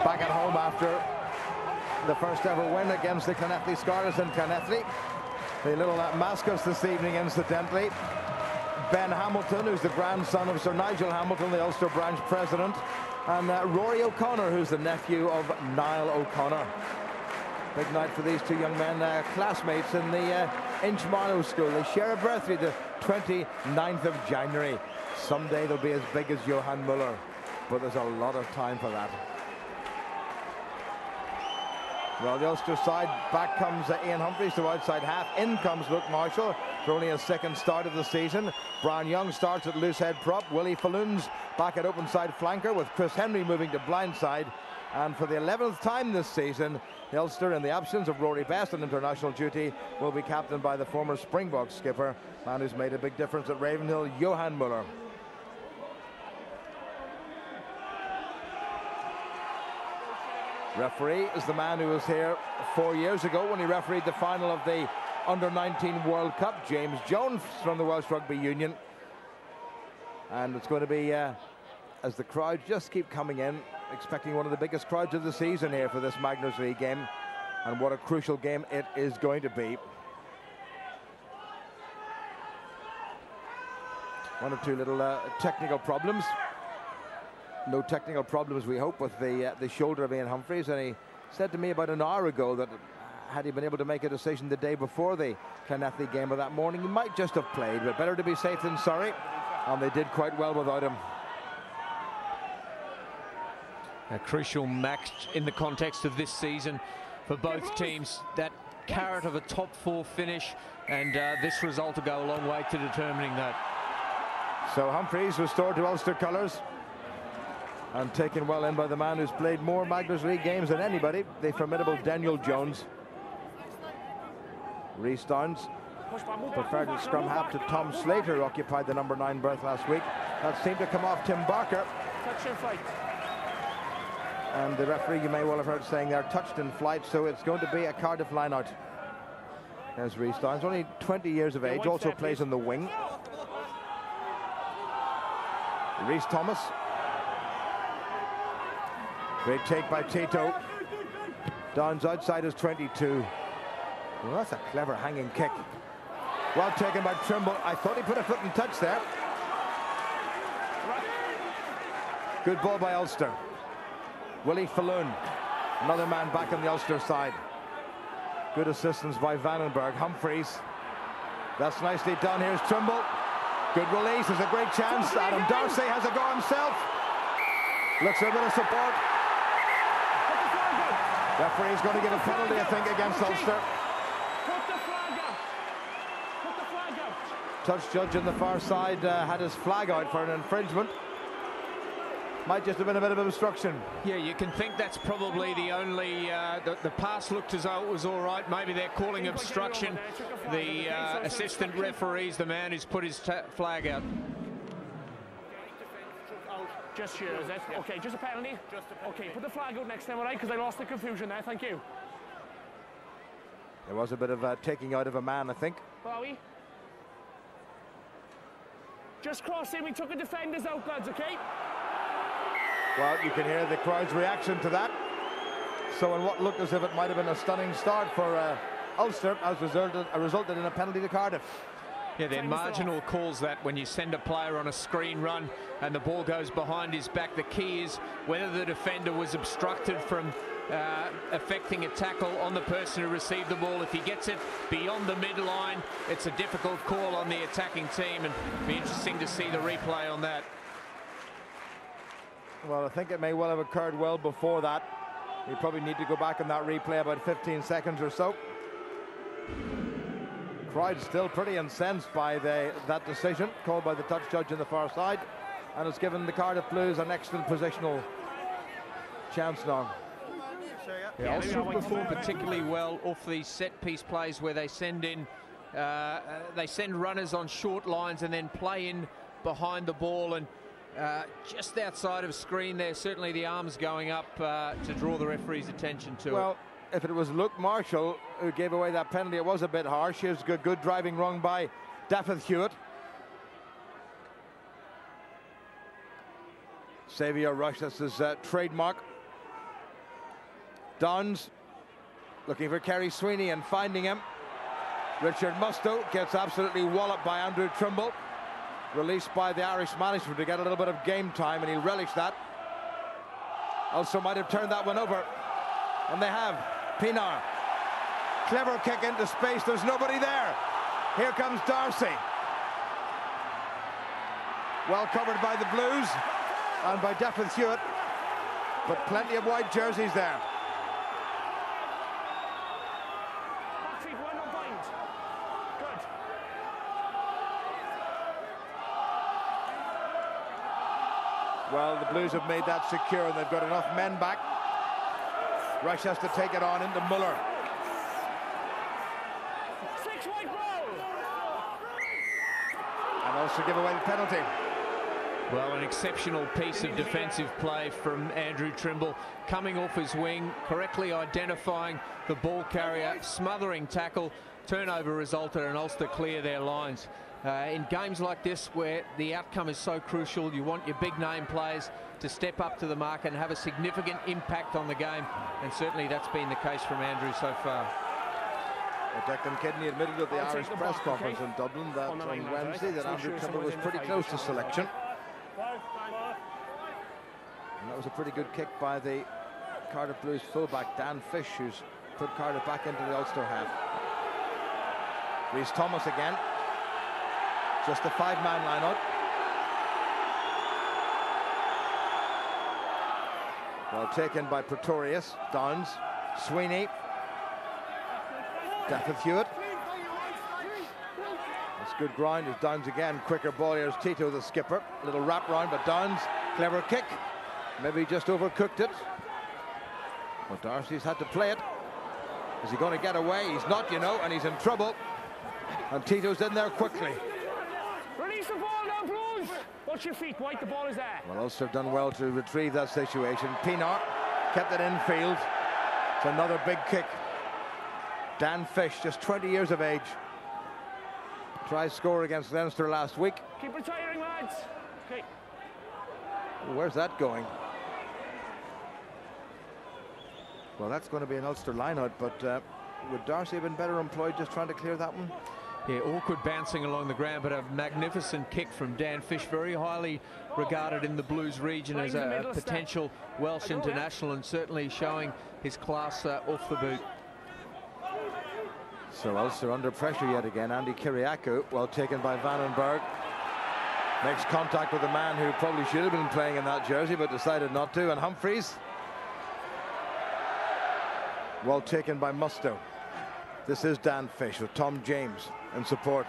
back at home after the first ever win against the Llanelli Scarlets in Llanelli. The little mascots this evening, incidentally. Ben Hamilton, who's the grandson of Sir Nigel Hamilton, the Ulster branch president, and Rory O'Connor, who's the nephew of Niall O'Connor. Big night for these two young men, classmates in the Inchmarlow School. They share a birthday, the 29th of January. Someday they'll be as big as Johan Muller, but there's a lot of time for that. Well, the Ulster side, back comes Ian Humphreys to outside half. In comes Luke Marshall for only his second start of the season. Brian Young starts at loose head prop. Willie Falloon's back at open side flanker, with Chris Henry moving to blind side. And for the 11th time this season, the Ulster, in the absence of Rory Best on international duty, will be captained by the former Springbok skipper, man who's made a big difference at Ravenhill, Johan Muller. Referee is the man who was here 4 years ago when he refereed the final of the Under-19 World Cup, James Jones from the Welsh Rugby Union. And it's going to be, as the crowds just keep coming in, expecting one of the biggest crowds of the season here for this Magners League game. And what a crucial game it is going to be. One or two little technical problems. No technical problems, we hope, with the shoulder of Ian Humphreys. And he said to me about an hour ago that had he been able to make a decision the day before the Llanelli game of that morning, he might just have played, but better to be safe than sorry. And they did quite well without him. A crucial match in the context of this season for both teams. That carrot of a top four finish, and this result will go a long way to determining that. So Humphreys restored to Ulster colours, and taken well in by the man who's played more Magners League games than anybody, the formidable Daniel Jones. Rhys Downs preferred his scrum half to Tom Slater, who occupied the number 9 berth last week. That seemed to come off Tim Barker. And the referee, you may well have heard saying they're touched in flight, so it's going to be a Cardiff line-out. There's Rhys Downs, only 20 years of age, also plays on the wing. Rhys Thomas. Great take by Tito. Downs outside his 22. Well, that's a clever hanging kick. Well taken by Trimble. I thought he put a foot in touch there. Good ball by Ulster. Willie Falloon, another man back on the Ulster side. Good assistance by Vandenberg. Humphreys. That's nicely done. Here's Trimble. Good release. There's a great chance. Adam Darcy has a go himself. Looks for a bit of support. Referee's going to give a penalty, I think, against Ulster. Touch judge on the far side had his flag out for an infringement. Might just have been a bit of obstruction. Yeah, you can think that's probably the only... the pass looked as though it was all right. Maybe they're calling obstruction. The assistant referee's the man who's put his flag out. Just here, is it? Okay, just a penalty? Okay, put the flag out next time, all right? Because I lost the confusion there, thank you. There was a bit of taking out of a man, I think. Bowie. Just crossing, we took a defender's out, lads, okay? Well, you can hear the crowd's reaction to that. So in what looked as if it might have been a stunning start for Ulster, has resulted in a penalty to Cardiff. Yeah, they're marginal calls that when you send a player on a screen run and the ball goes behind his back. The key is whether the defender was obstructed from affecting a tackle on the person who received the ball. If he gets it beyond the midline, it's a difficult call on the attacking team, and it'll be interesting to see the replay on that. Well, I think it may well have occurred well before that. You probably need to go back on that replay about 15 seconds or so. Crowd still pretty incensed by that decision called by the touch judge on the far side, and it's given the Cardiff Blues an excellent positional chance now. Yeah, Ulster performed particularly well off these set-piece plays where they send in, they send runners on short lines and then play in behind the ball, and just outside of screen there, certainly the arms going up to draw the referee's attention to it. If it was Luke Marshall who gave away that penalty, it was a bit harsh. Here's good driving wrong by Daffydd Hewitt. Saviour rush, that's his trademark. Downs looking for Kerry Sweeney and finding him. Richard Mustoe gets absolutely walloped by Andrew Trimble. Released by the Irish management to get a little bit of game time, and he'll relish that. Ulster might have turned that one over, and they have. Pienaar, clever kick into space, there's nobody there. Here comes Darcy. Well covered by the Blues and by Defin Hewitt, but plenty of white jerseys there. Well, the Blues have made that secure, and they've got enough men back. Rush has to take it on into Muller. And also give away the penalty. Well, an exceptional piece of defensive play from Andrew Trimble, coming off his wing, correctly identifying the ball carrier, smothering tackle. Turnover resulted, and Ulster clear their lines. In games like this, where the outcome is so crucial, you want your big name players to step up to the mark and have a significant impact on the game, and certainly that's been the case from Andrew so far. Declan Kidney admitted at the Irish press conference in Dublin that on Wednesday that Andrew Trimble was pretty close to selection. And that was a pretty good kick by the Cardiff Blues fullback Dan Fish, who's put Cardiff back into the Ulster half. Rhys Thomas again. Just a five-man line-out. Well taken by Pretorius. Downs. Sweeney. Defin Hewitt. That's good ground as Downs again. Quicker ball. Here's Tito, the skipper. Little wrap round, but Downs. Clever kick. Maybe just overcooked it. But Darcy's had to play it. Is he going to get away? He's not, you know, and he's in trouble. And Tito's in there quickly. Release the ball now, Blues. Watch your feet, White, the ball is there. Well, Ulster have done well to retrieve that situation. Pienaar kept it infield. It's another big kick. Dan Fish, just 20 years of age. Tries score against Leinster last week. Keep retiring, lads. Okay. Where's that going? Well, that's going to be an Ulster line-out, but would Darcy have been better employed just trying to clear that one? Yeah, awkward bouncing along the ground, but a magnificent kick from Dan Fish, very highly regarded in the Blues region as a potential Welsh international, and certainly showing his class off the boot. So Ulster under pressure yet again. Andy Kiriakou, well taken by Vandenberg. Makes contact with a man who probably should have been playing in that jersey, but decided not to. And Humphreys. Well taken by Mustoe. This is Dan Fish with Tom James in support.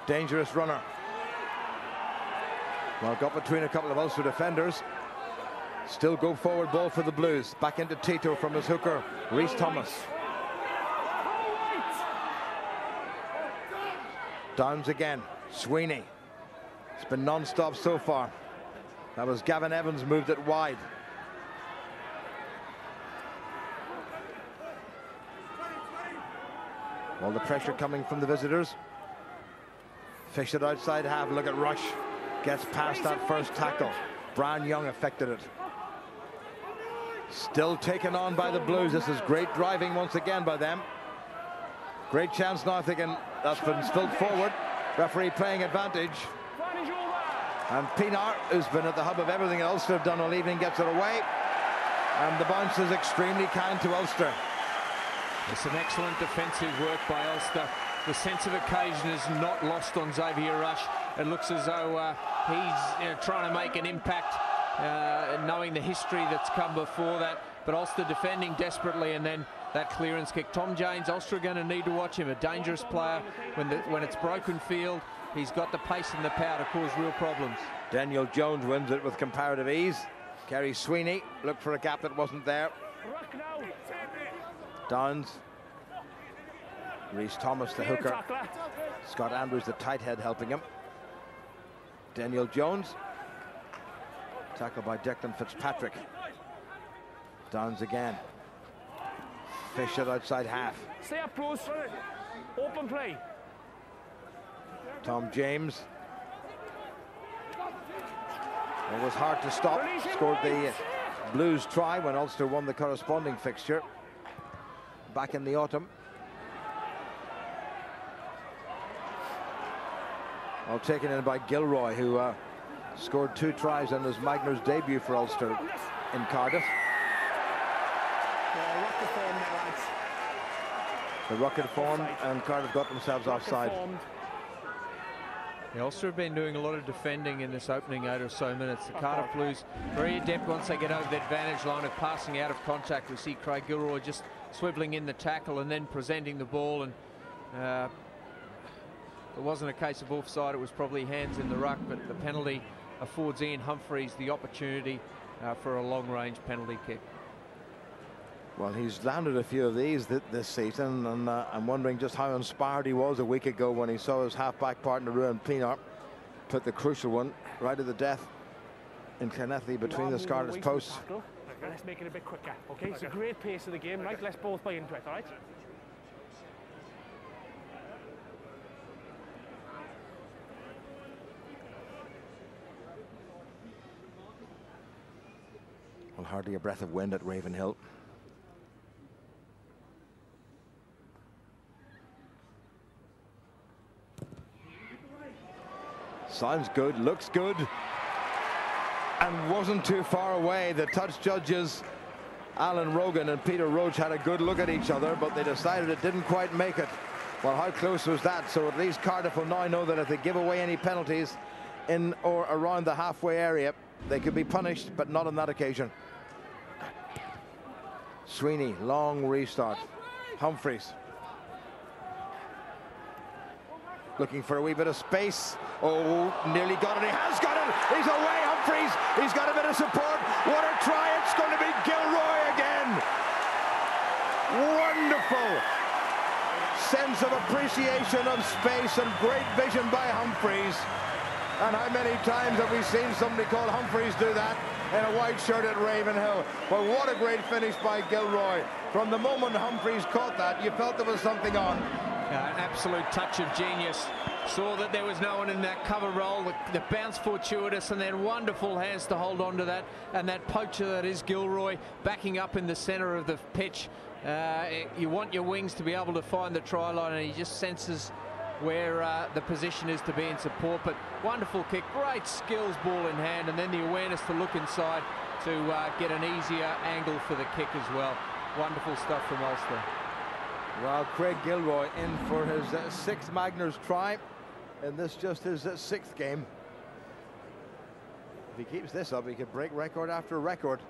Dangerous runner. Well, got between a couple of Ulster defenders. Still go forward ball for the Blues. Back into Tito from his hooker. Rhys Thomas. Downs again. Sweeney. It's been non-stop so far. That was Gavin Evans, moved it wide. All the pressure coming from the visitors. Fish it outside half. Look at Rush. Gets past that first tackle. Brian Young affected it. Still taken on by the Blues. This is great driving once again by them. Great chance now, thinking that's been spilled forward. Referee playing advantage. And Pienaar, who's been at the hub of everything Ulster have done all evening, gets it away. And the bounce is extremely kind to Ulster. It's an excellent defensive work by Ulster. The sense of occasion is not lost on Xavier Rush. It looks as though he's trying to make an impact, knowing the history that's come before that. But Ulster defending desperately, and then that clearance kick. Tom James, Ulster are going to need to watch him. A dangerous player when it's broken field. He's got the pace and the power to cause real problems. Daniel Jones wins it with comparative ease. Kerry Sweeney looked for a gap that wasn't there. Downs. Rhys Thomas, the hooker. Scott Andrews, the tight head, helping him. Daniel Jones. Tackled by Declan Fitzpatrick. Downs again. Fish it outside half. Stay up close. Open play. Tom James. It was hard to stop. Scored the Blues try when Ulster won the corresponding fixture. back in the autumn. Well, taken in by Gilroy, who scored 2 tries in his Magner's debut for Ulster in Cardiff. The rocket formed and Cardiff got themselves offside. The Ulster have been doing a lot of defending in this opening 8 or so minutes. The Cardiff Blues very adept once they get over the advantage line of passing out of contact. We see Craig Gilroy just swiveling in the tackle and then presenting the ball, and it wasn't a case of offside, it was probably hands in the ruck, but the penalty affords Ian Humphreys the opportunity for a long-range penalty kick. Well, he's landed a few of these this season, and I'm wondering just how inspired he was a week ago when he saw his half-back partner, Ruan Pienaar, put the crucial one right to the death in Llanelli between the Scarlet's posts. Let's make it a bit quicker, okay? It's a great pace of the game, right? Let's both buy into it, all right? Well, hardly a breath of wind at Ravenhill. Sounds good, looks good, and wasn't too far away. The touch judges, Alan Rogan and Peter Roach, had a good look at each other, but they decided it didn't quite make it. Well, how close was that? So at least Cardiff will now know that if they give away any penalties in or around the halfway area, they could be punished, but not on that occasion. Sweeney, long restart. Humphreys looking for a wee bit of space. Oh, nearly got it. He has got it. He's away, Humphreys. He's got a bit of support. What a try. It's going to be Gilroy again. Wonderful sense of appreciation of space and great vision by Humphreys. And how many times have we seen somebody called Humphreys do that in a white shirt at Ravenhill? Well, what a great finish by Gilroy. From the moment Humphreys caught that, you felt there was something on. An absolute touch of genius. Saw that there was no one in that cover roll. The bounce fortuitous, and then wonderful hands to hold on to that. And that poacher that is Gilroy backing up in the centre of the pitch. You want your wings to be able to find the try line, and he just senses where the position is to be in support. But wonderful kick, great skills, ball in hand, and then the awareness to look inside to get an easier angle for the kick as well. Wonderful stuff from Ulster. Well, Craig Gilroy in for his 6th Magner's try, and this just his 6th game. If he keeps this up, he could break record after record.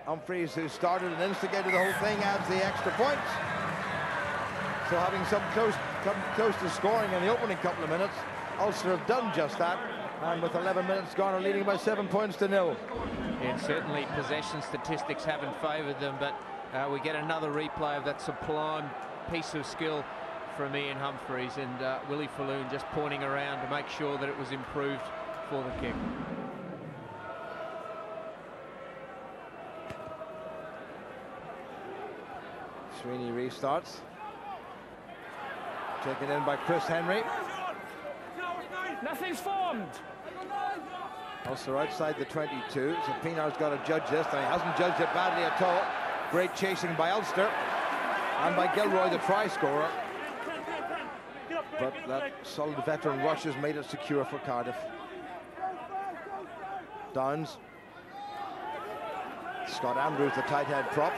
Humphreys, who started and instigated the whole thing, adds the extra points. So having come close to scoring in the opening couple of minutes, Ulster have done just that, and with 11 minutes gone are leading by 7 points to 0. And certainly possession statistics haven't favoured them, but we get another replay of that sublime piece of skill from Ian Humphreys, and Willie Falloon just pointing around to make sure that it was improved for the kick. Sweeney restarts. Taken in by Chris Henry. Nothing's formed. Also outside the 22, so Pienaar's got to judge this, and he hasn't judged it badly at all. Great chasing by Ulster and by Gilroy, the try scorer. But that solid veteran rush has made it secure for Cardiff. Downs. Scott Andrews, the tight head prop.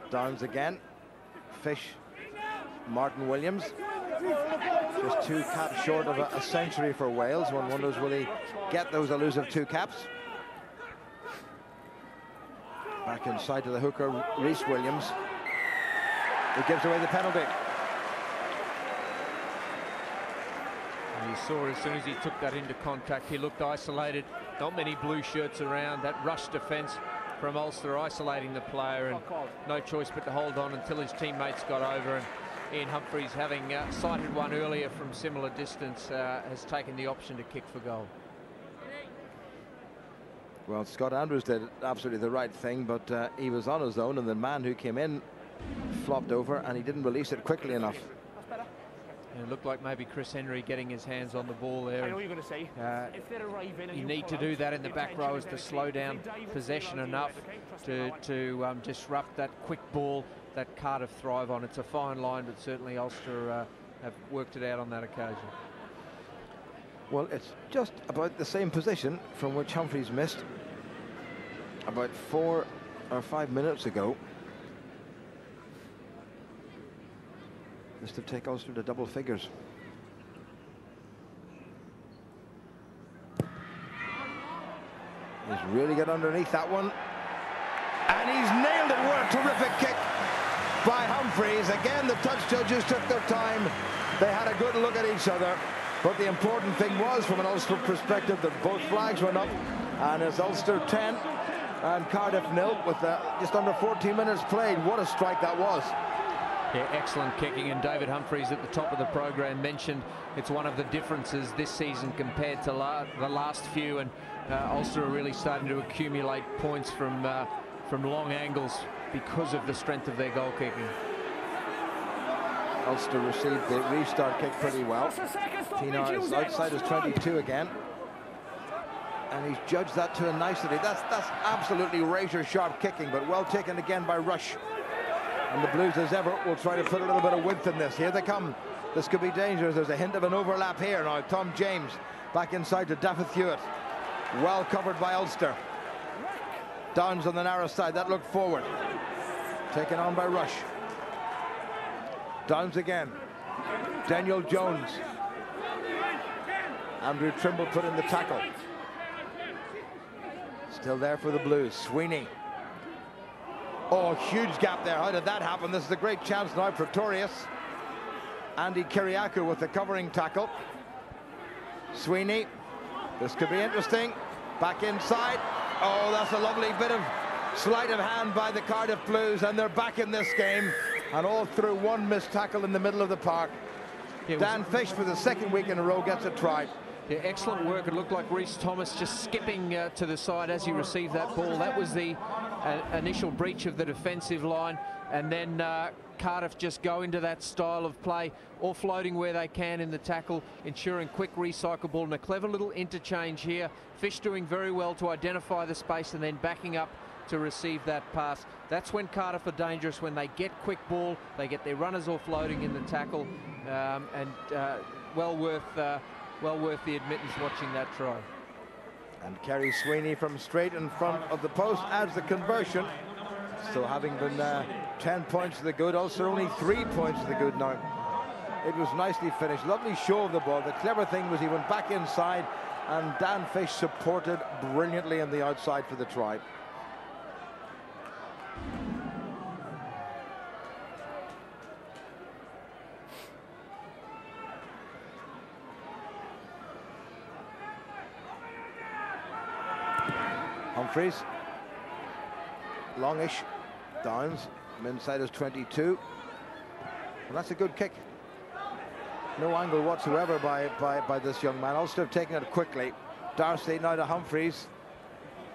Downs again. Fish. Martin Williams. Just 2 caps short of a century for Wales. One wonders, will he get those elusive 2 caps? Back inside to the hooker, Rhys Williams. He gives away the penalty. You saw as soon as he took that into contact, he looked isolated. Not many blue shirts around. That rush defence from Ulster isolating the player, and no choice but to hold on until his teammates got over. And Ian Humphreys, having sighted one earlier from similar distance, has taken the option to kick for goal. Well, Scott Andrews did absolutely the right thing, but he was on his own, and the man who came in flopped over, and he didn't release it quickly enough. It looked like maybe Chris Henry getting his hands on the ball there. I know what you're going to say. If they're arriving, you need to do that in the back row, is to slow down possession enough to disrupt that quick ball that Cardiff thrive on. It's a fine line, but certainly Ulster have worked it out on that occasion. Well, it's just about the same position from which Humphreys missed about 4 or 5 minutes ago. This to take Ulster to double figures. He's really got underneath that one. And he's nailed it. What a terrific kick by Humphreys. Again, the touch judges took their time. They had a good look at each other. But the important thing was, from an Ulster perspective, that both flags went up. And it's Ulster 10 and Cardiff 0 with just under 14 minutes played. What a strike that was. Yeah, excellent kicking, and David Humphreys at the top of the program mentioned it's one of the differences this season compared to the last few, and Ulster are really starting to accumulate points from long angles because of the strength of their goal kicking. Ulster received the restart kick pretty well. Pienaar is outside his 22 again, and he's judged that to a nicety. That's absolutely razor-sharp kicking, but well taken again by Rush. And the Blues, as ever, will try to put a little bit of width in this. Here they come. This could be dangerous. There's a hint of an overlap here now. Tom James back inside to Daffy Hewitt. Well covered by Ulster. Downs on the narrow side. That looked forward. Taken on by Rush. Downs again. Daniel Jones. Andrew Trimble put in the tackle. Still there for the Blues. Sweeney. Oh, huge gap there. How did that happen? This is a great chance now. Pretorius. Andy Kiriakou with the covering tackle. Sweeney. This could be interesting. Back inside. Oh, that's a lovely bit of sleight of hand by the Cardiff Blues, and they're back in this game. And all through one missed tackle in the middle of the park. Dan Fish, for the second week in a row, gets a try. Yeah, excellent work. It looked like Rhys Thomas just skipping to the side as he received that ball. That was the initial breach of the defensive line, and then Cardiff just go into that style of play, offloading where they can in the tackle, ensuring quick recycle ball, and a clever little interchange here. Fish doing very well to identify the space and then backing up to receive that pass. That's when Cardiff are dangerous, when they get quick ball, they get their runners offloading in the tackle, and well worth the admittance watching that try. And Kerry Sweeney from straight in front of the post adds the conversion. Still having been 10 points to the good. Ulster only 3 points to the good now. It was nicely finished. Lovely show of the ball. The clever thing was he went back inside, and Dan Fish supported brilliantly on the outside for the try. Humphreys, longish, Downs, inside his 22. Well, that's a good kick. No angle whatsoever by this young man. Ulster have taken it quickly. Darcy now to Humphreys,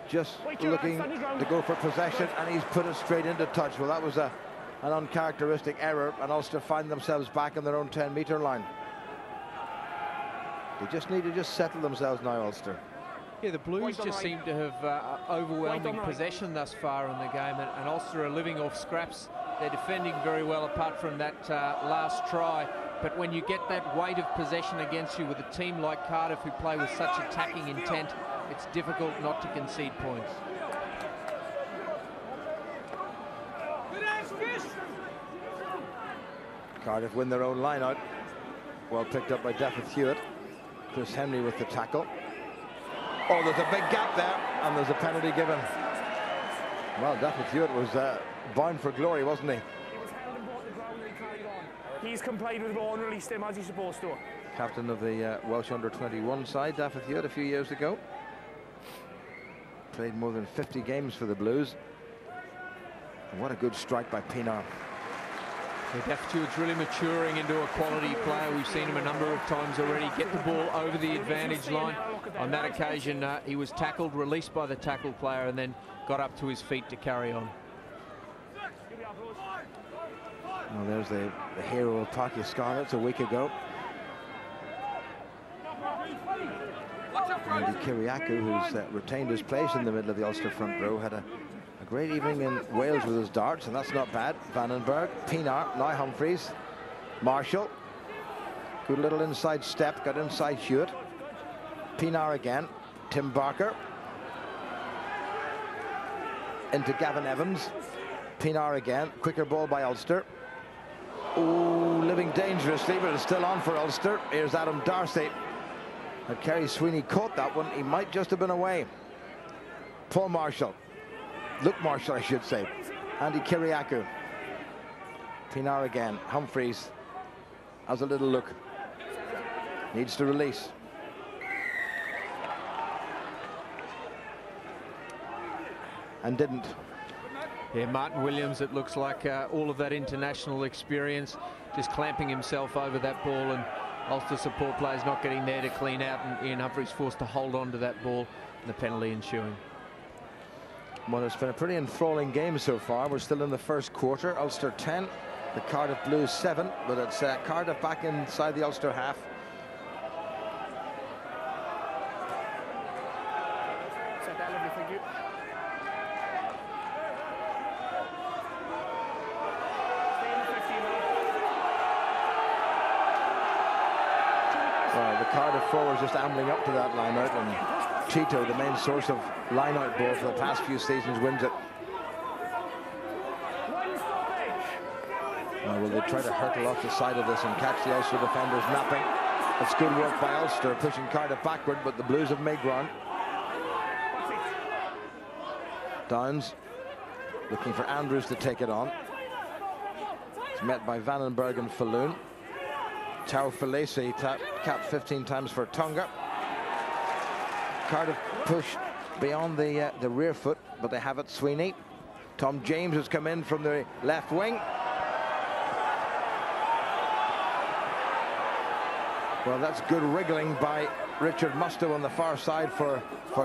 just looking to go for possession, and he's put it straight into touch. Well, that was an uncharacteristic error, and Ulster find themselves back in their own 10-metre line. They just need to settle themselves now, Ulster. Yeah, the Blues just seem to have overwhelming possession thus far in the game, and Ulster are living off scraps. They're defending very well apart from that last try, but when you get that weight of possession against you with a team like Cardiff who play with such attacking intent, it's difficult not to concede points. Cardiff win their own line out. Well picked up by Daffy Hewitt. Chris Henry with the tackle. Oh, there's a big gap there, and there's a penalty given. Well, Daffy Hewitt was bound for glory, wasn't he? He was held and brought the ground and he carried on. He's complied with the ball and released him as he's supposed to. Captain of the Welsh under-21 side, Daffy Hewitt, a few years ago. Played more than 50 games for the Blues. And what a good strike by Pienaar. Yeah, Daffy Hewitt's really maturing into a quality player. We've seen him a number of times already get the ball over the advantage line. On that occasion, he was tackled, released by the tackle player, and then got up to his feet to carry on. Well, there's the hero of Páirc Uí Scarlets a week ago. Andy Kiriakou, who's retained his place in the middle of the Ulster front row, had a great evening in Wales with his darts, and that's not bad. Vandenberg, Pienaar, now Humphreys, Marshall. Good little inside step, got inside Hewitt. Pienaar again, Tim Barker. Into Gavin Evans. Pienaar again, quicker ball by Ulster. Oh, living dangerously, but it's still on for Ulster. Here's Adam Darcy. And Kerry Sweeney caught that one. He might just have been away. Paul Marshall. Luke Marshall, I should say. Andy Kiriakou. Pienaar again. Humphreys has a little look. Needs to release. And didn't. Yeah, Martin Williams, it looks like all of that international experience, just clamping himself over that ball, and Ulster support players not getting there to clean out, and Ian Humphreys forced to hold on to that ball, and the penalty ensuing. Well, it's been a pretty enthralling game so far. We're still in the first quarter. Ulster 10, the Cardiff Blues 7, but it's Cardiff back inside the Ulster half. Well, the Cardiff forwards just ambling up to that line out, and Tito, the main source of line-out ball for the past few seasons, wins it. Will they try to hurtle off the side of this and catch the Ulster defenders napping? It's good work by Ulster, pushing Cardiff backward, but the Blues have made ground. Downs looking for Andrews to take it on. It's met by Vandenberg and Falloon. Tao Falesi capped 15 times for Tonga. Cardiff push beyond the rear foot, but they have it. Sweeney. Tom James has come in from the left wing. Well, that's good wriggling by Richard Mustoe on the far side for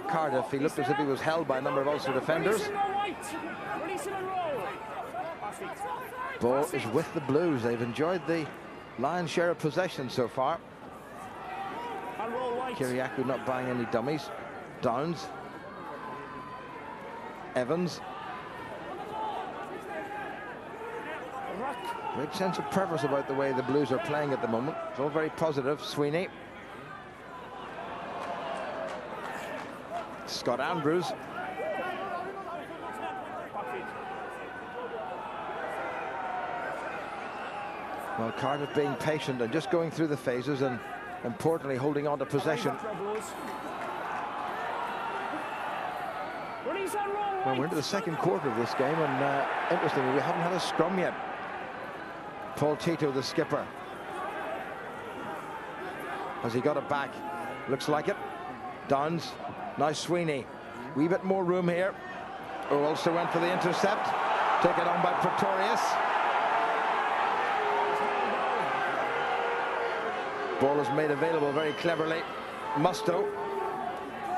Cardiff. He looked as if he was held by a number of Ulster defenders. Ball is with the Blues. They've enjoyed the lion's share of possession so far. Kiriakou not buying any dummies. Downs. Evans. Great sense of purpose about the way the Blues are playing at the moment. It's all very positive. Sweeney. Scott Andrews. Well, Cardiff being patient and just going through the phases, and importantly holding on to possession. Well, we're into the second quarter of this game, and interestingly, we haven't had a scrum yet. Paul Tito, the skipper. Has he got it back? Looks like it. Downs. Now Sweeney. Wee bit more room here. Oh, Ulster went for the intercept. Taken on by Pretorius. Ball is made available very cleverly. Mustoe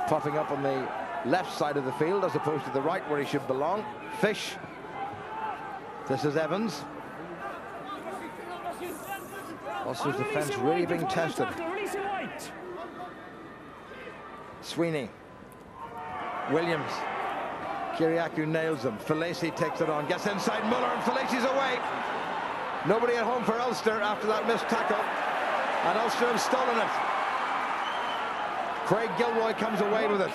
popping up on the left side of the field as opposed to the right where he should belong. Fish. This is Evans. Ulster's defence really being tested. Sweeney. Williams. Kiriakou nails him. Falesi takes it on. Gets inside Muller, and Falesi's away. Nobody at home for Ulster after that missed tackle. And Ulster have stolen it. Craig Gilroy comes away with it.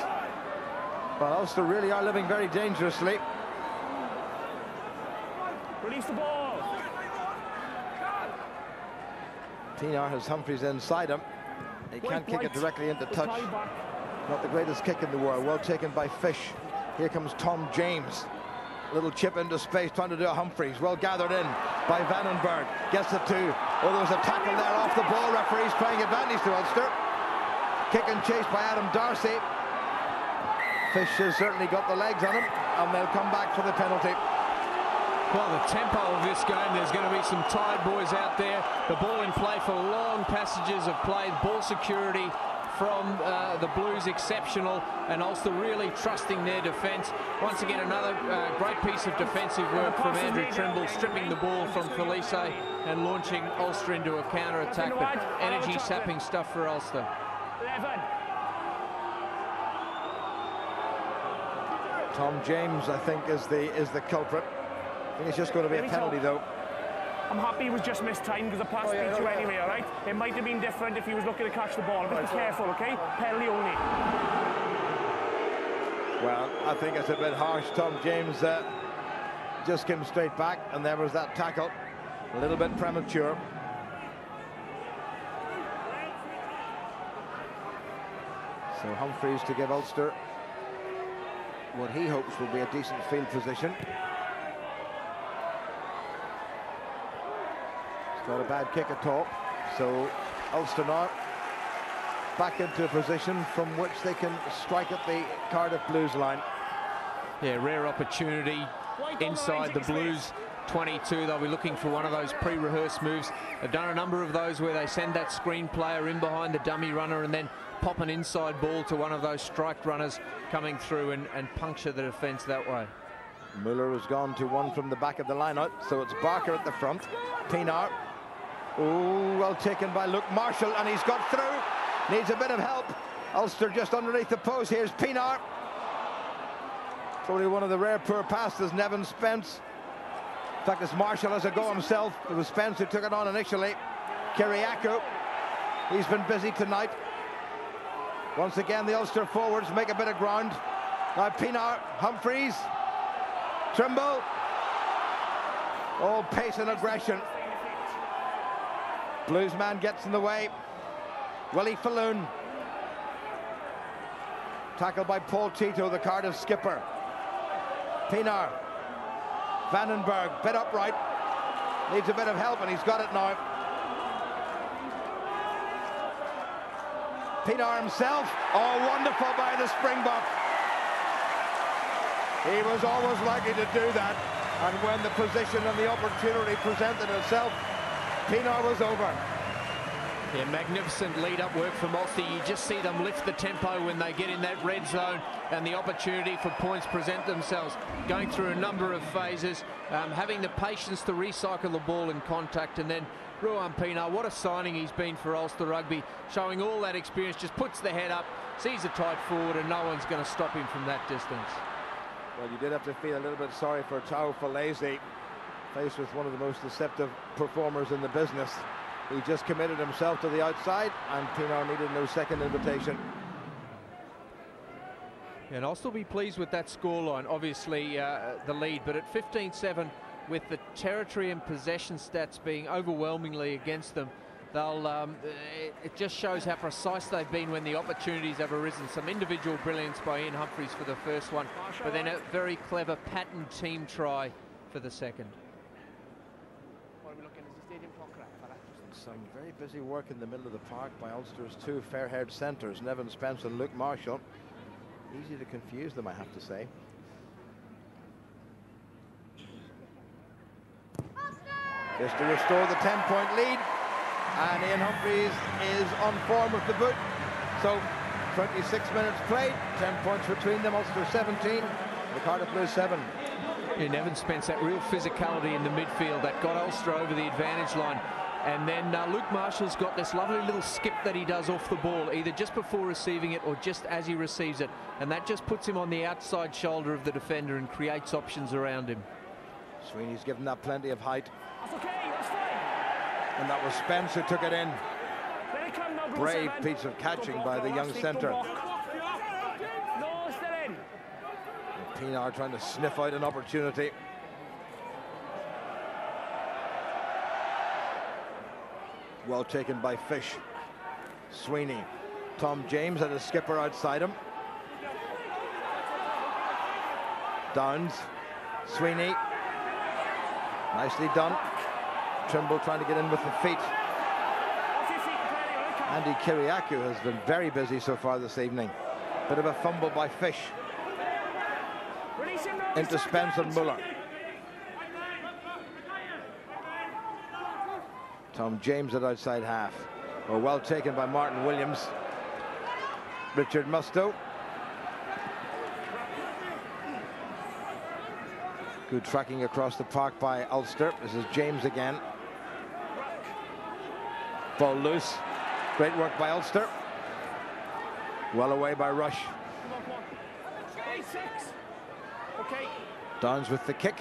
Well, Ulster really are living very dangerously. Release the ball. Pienaar has Humphreys inside him. He can't kick it directly into touch. Not the greatest kick in the world. Well taken by Fish. Here comes Tom James. Little chip into space, trying to do a Humphreys. Well gathered in by Vandenberg. Gets it to. Oh, there was a tackle there off the ball. Referee's playing advantage to Ulster. Kick and chase by Adam Darcy. Fish has certainly got the legs on him, and they'll come back for the penalty. Well, the tempo of this game, there's going to be some tired boys out there. The ball in play for long passages of play. Ball security from the Blues exceptional, and Ulster really trusting their defence. Once again, another great piece of defensive work from Andrew Trimble, stripping the ball from Felice and launching Ulster into a counter-attack, but energy-sapping stuff for Ulster. 11. Tom James, I think, is the culprit. I think it's just going to be a penalty, though. I'm happy he was just missed time because the pass beat you anyway, all right? It might have been different if he was looking to catch the ball. But be careful, okay? Penalty only. Well, I think it's a bit harsh. Tom James just came straight back, and there was that tackle. A little bit premature. So Humphreys to give Ulster what he hopes will be a decent field position. It's not a bad kick at all. So Ulster now back into a position from which they can strike at the Cardiff Blues line. Yeah, rare opportunity inside the Blues 22. They'll be looking for one of those pre-rehearsed moves. They've done a number of those where they send that screen player in behind the dummy runner and then pop an inside ball to one of those strike runners coming through and puncture the defence that way. Muller has gone to one from the back of the line-out, so it's Barker at the front. Pienaar. Oh, well taken by Luke Marshall, and he's got through. Needs a bit of help. Ulster just underneath the post. Here's Pienaar. Probably one of the rare poor passes, Nevin Spence. In fact, it's Marshall has a go himself. It was Spence who took it on initially. Kyriakou, he's been busy tonight. Once again, the Ulster forwards make a bit of ground. Now Pienaar, Humphreys, Trimble. All pace and aggression. Bluesman gets in the way. Willie Falloon. Tackled by Paul Tito, the Cardiff skipper. Pienaar. Vandenberg, bit upright. Needs a bit of help, and he's got it now. Pienaar himself. Oh, wonderful by the Springbok. He was always likely to do that. And when the position and the opportunity presented itself, Pienaar was over. Yeah, magnificent lead-up work from Ulster. You just see them lift the tempo when they get in that red zone and the opportunity for points present themselves. Going through a number of phases, having the patience to recycle the ball in contact, and then Ruan Pienaar, what a signing he's been for Ulster Rugby, showing all that experience, just puts the head up, sees a tight forward, and no one's going to stop him from that distance. Well, you did have to feel a little bit sorry for Tau Falese, faced with one of the most deceptive performers in the business. He just committed himself to the outside, and Pienaar needed no second invitation. And I'll still be pleased with that scoreline, obviously the lead, but at 15-7, with the territory and possession stats being overwhelmingly against them, they'll it just shows how precise they've been when the opportunities have arisen. Some individual brilliance by Ian Humphreys for the first one, but then a very clever pattern team try for the second. Some very busy work in the middle of the park by Ulster's two fair-haired centres, Nevin Spence and Luke Marshall. Easy to confuse them, I have to say. Just to restore the 10-point lead, and Ian Humphreys is on form with the boot. So 26 minutes played, 10 points between them. Ulster 17, the Cardiff Blues 7. Yeah, Nevin Spence, that real physicality in the midfield that got Ulster over the advantage line. And then Luke Marshall's got this lovely little skip that he does off the ball, either just before receiving it or just as he receives it. And that just puts him on the outside shoulder of the defender and creates options around him. Sweeney's given that plenty of height. That's okay, that's fine. And that was Spence who took it in. Brave piece of catching by the young centre. No, still in. Pienaar trying to sniff out an opportunity. Well taken by Fish. Sweeney. Tom James had a skipper outside him. Downs. Sweeney. Nicely done. Trimble trying to get in with the feet. Andy Kyriakou has been very busy so far this evening. Bit of a fumble by Fish. Into Spence and Muller. Tom James at outside half. Well taken by Martin Williams. Richard Mustoe. Good tracking across the park by Ulster. This is James again. Ball loose. Great work by Ulster. Well away by Rush. Okay. Downs with the kick.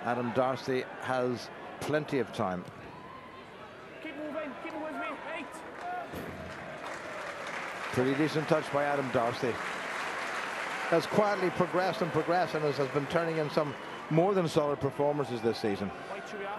Adam Darcy has plenty of time. Keep moving with me. 8. Pretty decent touch by Adam Darcy. Has quietly progressed and has been turning in some more than solid performances this season.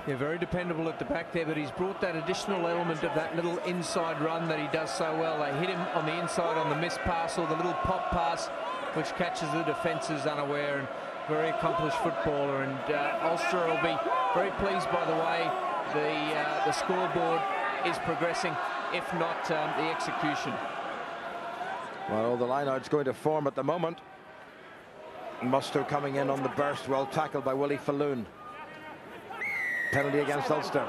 Yeah, very dependable at the back there, but he's brought that additional element of that little inside run that he does so well. They hit him on the inside on the missed pass or the little pop pass, which catches the defences unaware, and very accomplished footballer. And Ulster will be very pleased by the way the scoreboard is progressing, if not the execution. Well, the line-out's going to form at the moment. Musto coming in on the burst, well tackled by Willie Falloon. Penalty against Ulster.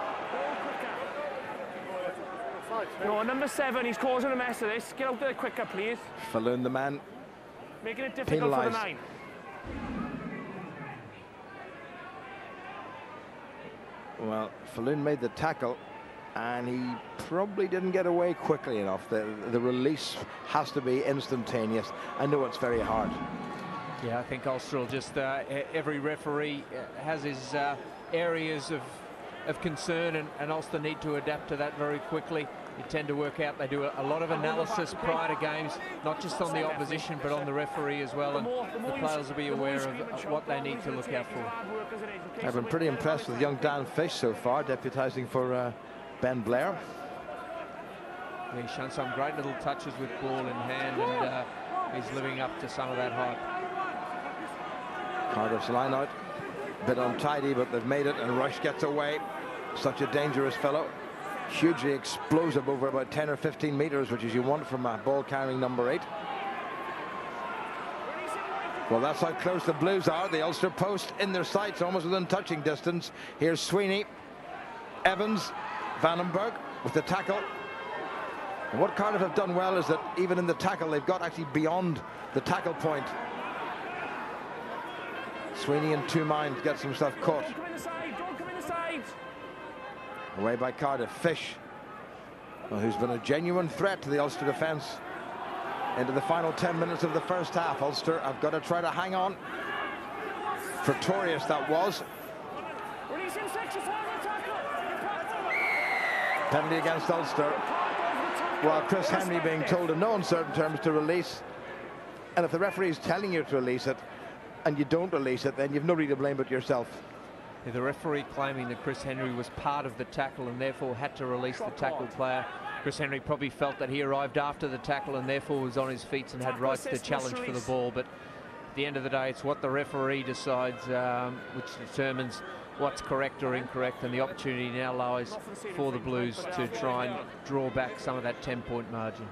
No, number 7, he's causing a mess of this. Get out there quicker, please. Falloon, the man making it difficult penalised. for the 9. Well, Falloon made the tackle, and he probably didn't get away quickly enough. The release has to be instantaneous. I know it's very hard. Yeah, I think Ulster will just, every referee has his areas of concern, and Ulster need to adapt to that very quickly. You tend to work out, they do a lot of analysis prior to games, not just on the opposition, but on the referee as well, and the players will be aware of what they need to look out for. I've been pretty impressed with young Dan Fish so far, deputising for Ben Blair. Yeah, he's shown some great little touches with ball in hand, and he's living up to some of that hype. Cardiff's line out, a bit untidy, but they've made it, and Rush gets away. Such a dangerous fellow, hugely explosive over about 10 or 15 metres, which is you want from a ball carrying number 8. Well, that's how close the Blues are. The Ulster post in their sights, almost within touching distance. Here's Sweeney, Evans, Vandenberg with the tackle. And what Cardiff have done well is that even in the tackle, they've got actually beyond the tackle point. Sweeney in 2 minds, gets himself caught. Don't come in the side. Away by Cardiff. Fish, well, who's been a genuine threat to the Ulster defence into the final 10 minutes of the first half. Ulster have got to try to hang on. Pretorius that was. Penalty against Ulster. Well, Chris Henry being told in no uncertain terms to release. And if the referee is telling you to release it, and you don't release it, then you've nobody to blame but yourself. Yeah, the referee claiming that Chris Henry was part of the tackle and therefore had to release the tackled player. Chris Henry probably felt that he arrived after the tackle and therefore was on his feet and had rights to challenge for the ball. But at the end of the day, it's what the referee decides, which determines what's correct or incorrect, and the opportunity now lies for the Blues to try and draw back some of that 10-point margin.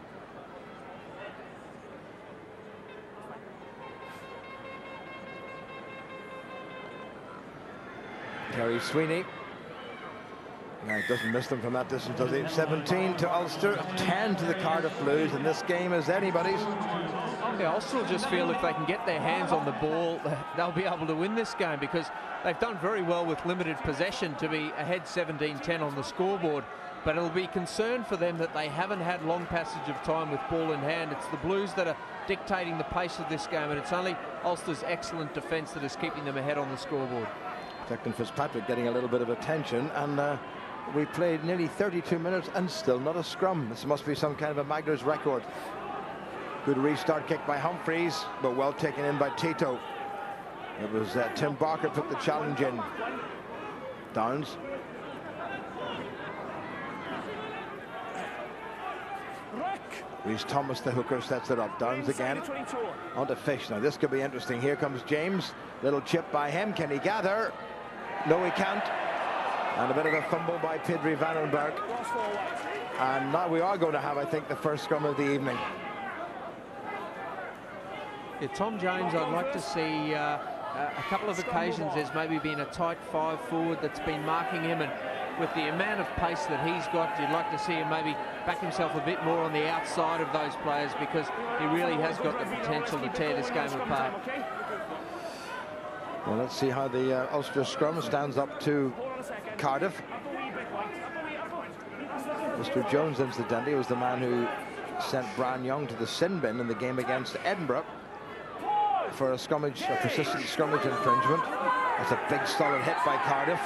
Kerry Sweeney. Now he doesn't miss them from that distance, does he? 17 to Ulster, 10 to the Cardiff Blues, and this game is anybody's. Yeah, Ulster will just feel if they can get their hands on the ball, they'll be able to win this game, because they've done very well with limited possession to be ahead 17-10 on the scoreboard. But it'll be concern for them that they haven't had long passage of time with ball in hand. It's the Blues that are dictating the pace of this game, and it's only Ulster's excellent defence that is keeping them ahead on the scoreboard. Declan Fitzpatrick getting a little bit of attention, and we played nearly 32 minutes and still not a scrum. This must be some kind of a Magners record. Good restart kick by Humphreys, but well taken in by Tito. It was Tim Barker put the challenge in. Downs. Reece Thomas, the hooker, sets it up. Downs again. On to Fish. Now this could be interesting. Here comes James. Little chip by him. Can he gather? No, he can't. And a bit of a fumble by Pidri Vandenberg. And now we are going to have, I think, the first scrum of the evening. Yeah, Tom James, I'd like to see a couple of occasions there's maybe been a tight 5 forward that's been marking him, and with the amount of pace that he's got, you'd like to see him maybe back himself a bit more on the outside of those players, because he really has got the potential to tear this game apart. Well, let's see how the Ulster scrum stands up to Cardiff. Mr. Jones, incidentally, was the man who sent Brian Young to the sin bin in the game against Edinburgh. for a scrummage, a persistent scrummage infringement. That's a big solid hit by Cardiff.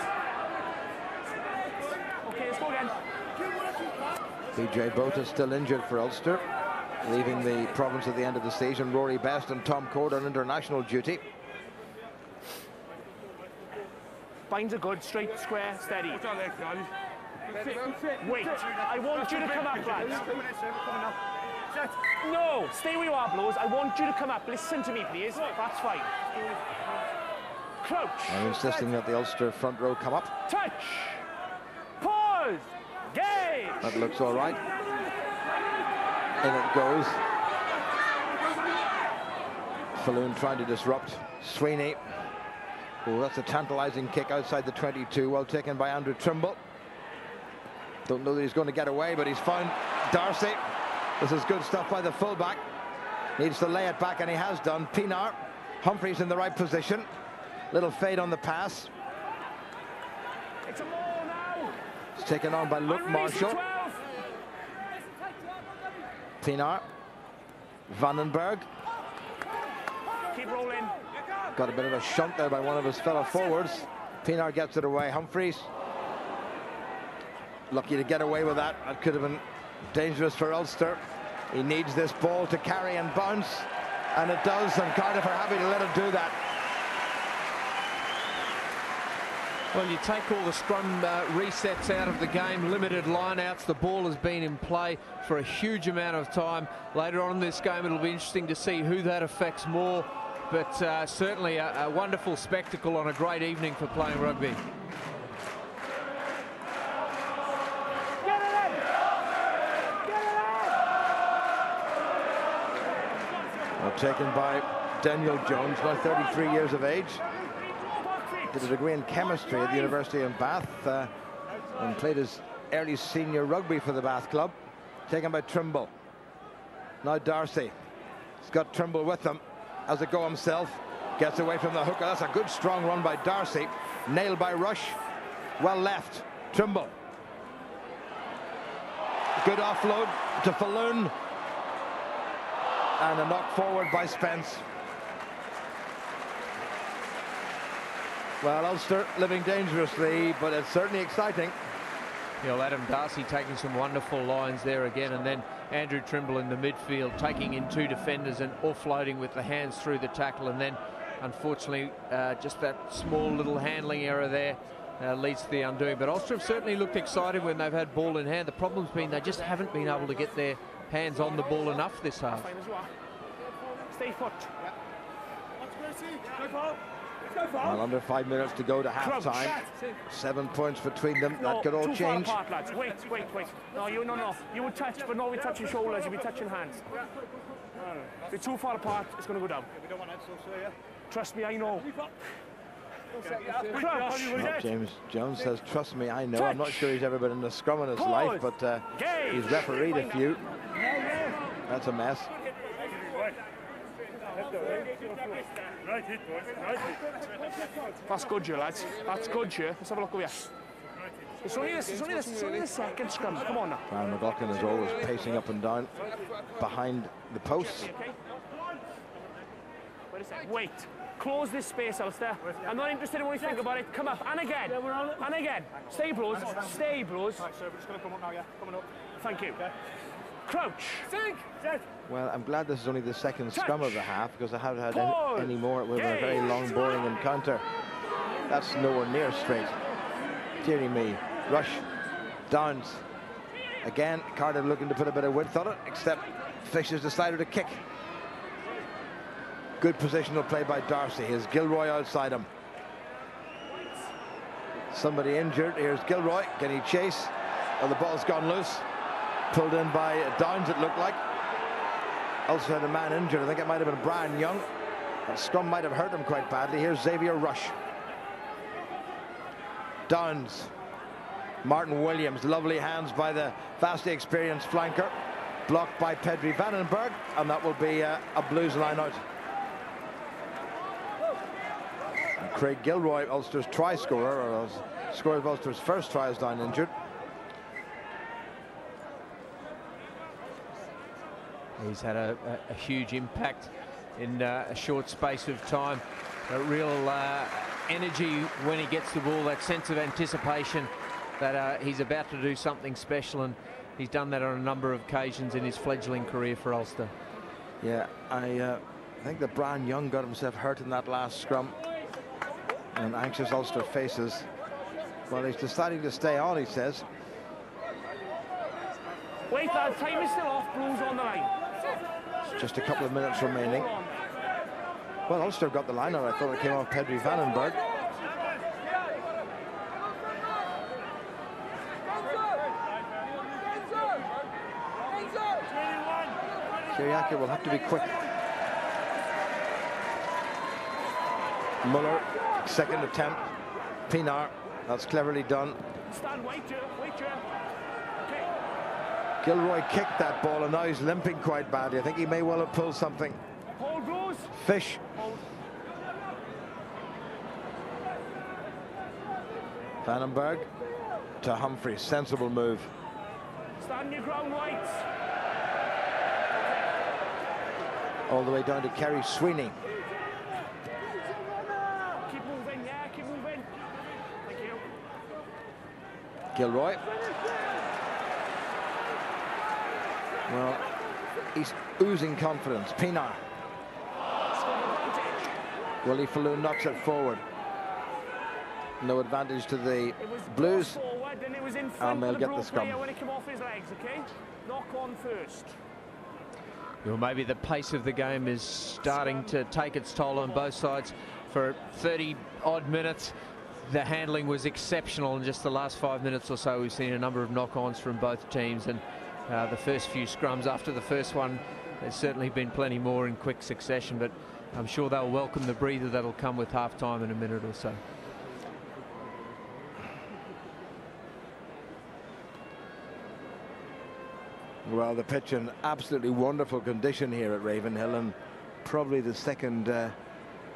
Okay, let's go again. BJ Bota still injured for Ulster, leaving the province at the end of the season. Rory Best and Tom Cord on international duty. Binds are good, straight, square, steady. Wait, I want you to come up, lads. No, stay where you are, Blows. I want you to come up. Listen to me, please. That's fine. Crouch. I'm insisting that the Ulster front row come up. Touch. Pause. Gauge. That looks all right. In it goes. Falloon trying to disrupt Sweeney. Oh, that's a tantalising kick outside the 22, well taken by Andrew Trimble. Don't know that he's going to get away, but he's found Darcy. This is good stuff by the fullback. Needs to lay it back, and he has done. Pienaar. Humphreys in the right position. Little fade on the pass. It's a ball now. It's taken on by Luke Marshall. Pienaar. Vandenberg. Keep rolling. Got a bit of a shunt there by one of his fellow forwards. Pienaar gets it away. Humphreys. Lucky to get away with that. That could have been dangerous for Ulster. He needs this ball to carry and bounce, and it does, and Cardiff are happy to let him do that. Well, you take all the scrum resets out of the game, limited lineouts. The ball has been in play for a huge amount of time. Later on in this game, it'll be interesting to see who that affects more, but certainly a wonderful spectacle on a great evening for playing rugby. Taken by Daniel Jones, now 33 years of age. Did a degree in chemistry at the University of Bath and played his early senior rugby for the Bath club. Taken by Trimble. Now Darcy. He's got Trimble with him. Has a go himself. Gets away from the hooker. That's a good strong run by Darcy. Nailed by Rush. Well left. Trimble. Good offload to Falloon. And a knock forward by Spence. Well, Ulster living dangerously, but it's certainly exciting. You know, Adam Darcy taking some wonderful lines there again, and then Andrew Trimble in the midfield taking in two defenders and offloading with the hands through the tackle, and then unfortunately just that small little handling error there leads to the undoing. But Ulster have certainly looked excited when they've had ball in hand. The problem's been they just haven't been able to get their hands on the ball enough this half. Stay put. Well, under 5 minutes to go to half-time. 7 points between them. That could all change. Apart, lads. Wait. No. You would touch, but not with touching shoulders. You'll be touching hands. If you're too far apart, it's going to go down. Trust me, I know. Well, James Jones says, trust me, I know. I'm not sure he's ever been in a scrum in his life, but he's refereed a few. That's a mess. That's good, you lads. That's good, you. Let's have a look over here. It's only the second scrum. Come on now. Brian McLaughlin is always pacing up and down behind the posts. Wait. Close this space, Ulster. I'm not interested in what you think about it. Come up. And again. And again. Stay, Bros. Stay, Bros. Right, sir, we're just going to come up now, yeah? Coming up. Thank you. Crouch. Sink. Well, I'm glad this is only the second scrum of the half, because I haven't had any more. It would have been a very long, boring encounter. That's nowhere near straight. Deary me. Rush. Downs. Again, Cardiff looking to put a bit of width on it, except Fish has decided to kick. Good positional play by Darcy. Here's Gilroy outside him. Somebody injured. Here's Gilroy. Can he chase? Oh, the ball's gone loose. Pulled in by Downs, it looked like. Ulster had a man injured. I think it might have been Brian Young. That scrum might have hurt him quite badly. Here's Xavier Rush. Downs. Martin Williams. Lovely hands by the vastly experienced flanker. Blocked by Pedri Vandenberg. And that will be a Blues line out. And Craig Gilroy, Ulster's try scorer, or scorer of Ulster's first try, is down injured. He's had a huge impact in a short space of time. A real energy when he gets the ball, that sense of anticipation that he's about to do something special, and he's done that on a number of occasions in his fledgling career for Ulster. Yeah, I think that Brian Young got himself hurt in that last scrum, and anxious Ulster faces. Well, he's deciding to stay on, he says. Wait, lad, time is still off. Blues on the line. Just a couple of minutes remaining. Well, Ulster got the line out. I thought it came off Pedri Vandenberg. Kiriaki will have to be quick. Muller, second attempt. Pinar, that's cleverly done. Stand, wait, Joe. Okay. Gilroy kicked that ball, and now he's limping quite badly. I think he may well have pulled something. Hold, Blues. Fish. Hold. Vandenberg to Humphreys. Sensible move. Stand your ground, Whites. All the way down to Kerry Sweeney. Keep moving, yeah, keep moving. Thank you. Gilroy. Well, he's oozing confidence. Pinar. Willie Falloon knocks it forward. No advantage to the Blues. Forward, and it was in front They'll of the get the Blue scrum. player when it came off his legs, okay? Knock on first. Well, maybe the pace of the game is starting to take its toll on both sides. For 30-odd minutes, the handling was exceptional. In just the last 5 minutes or so, we've seen a number of knock-ons from both teams. And the first few scrums after the first one, there's certainly been plenty more in quick succession. But I'm sure they'll welcome the breather that'll come with half-time in a minute or so. Well, the pitch in absolutely wonderful condition here at Ravenhill, and probably the second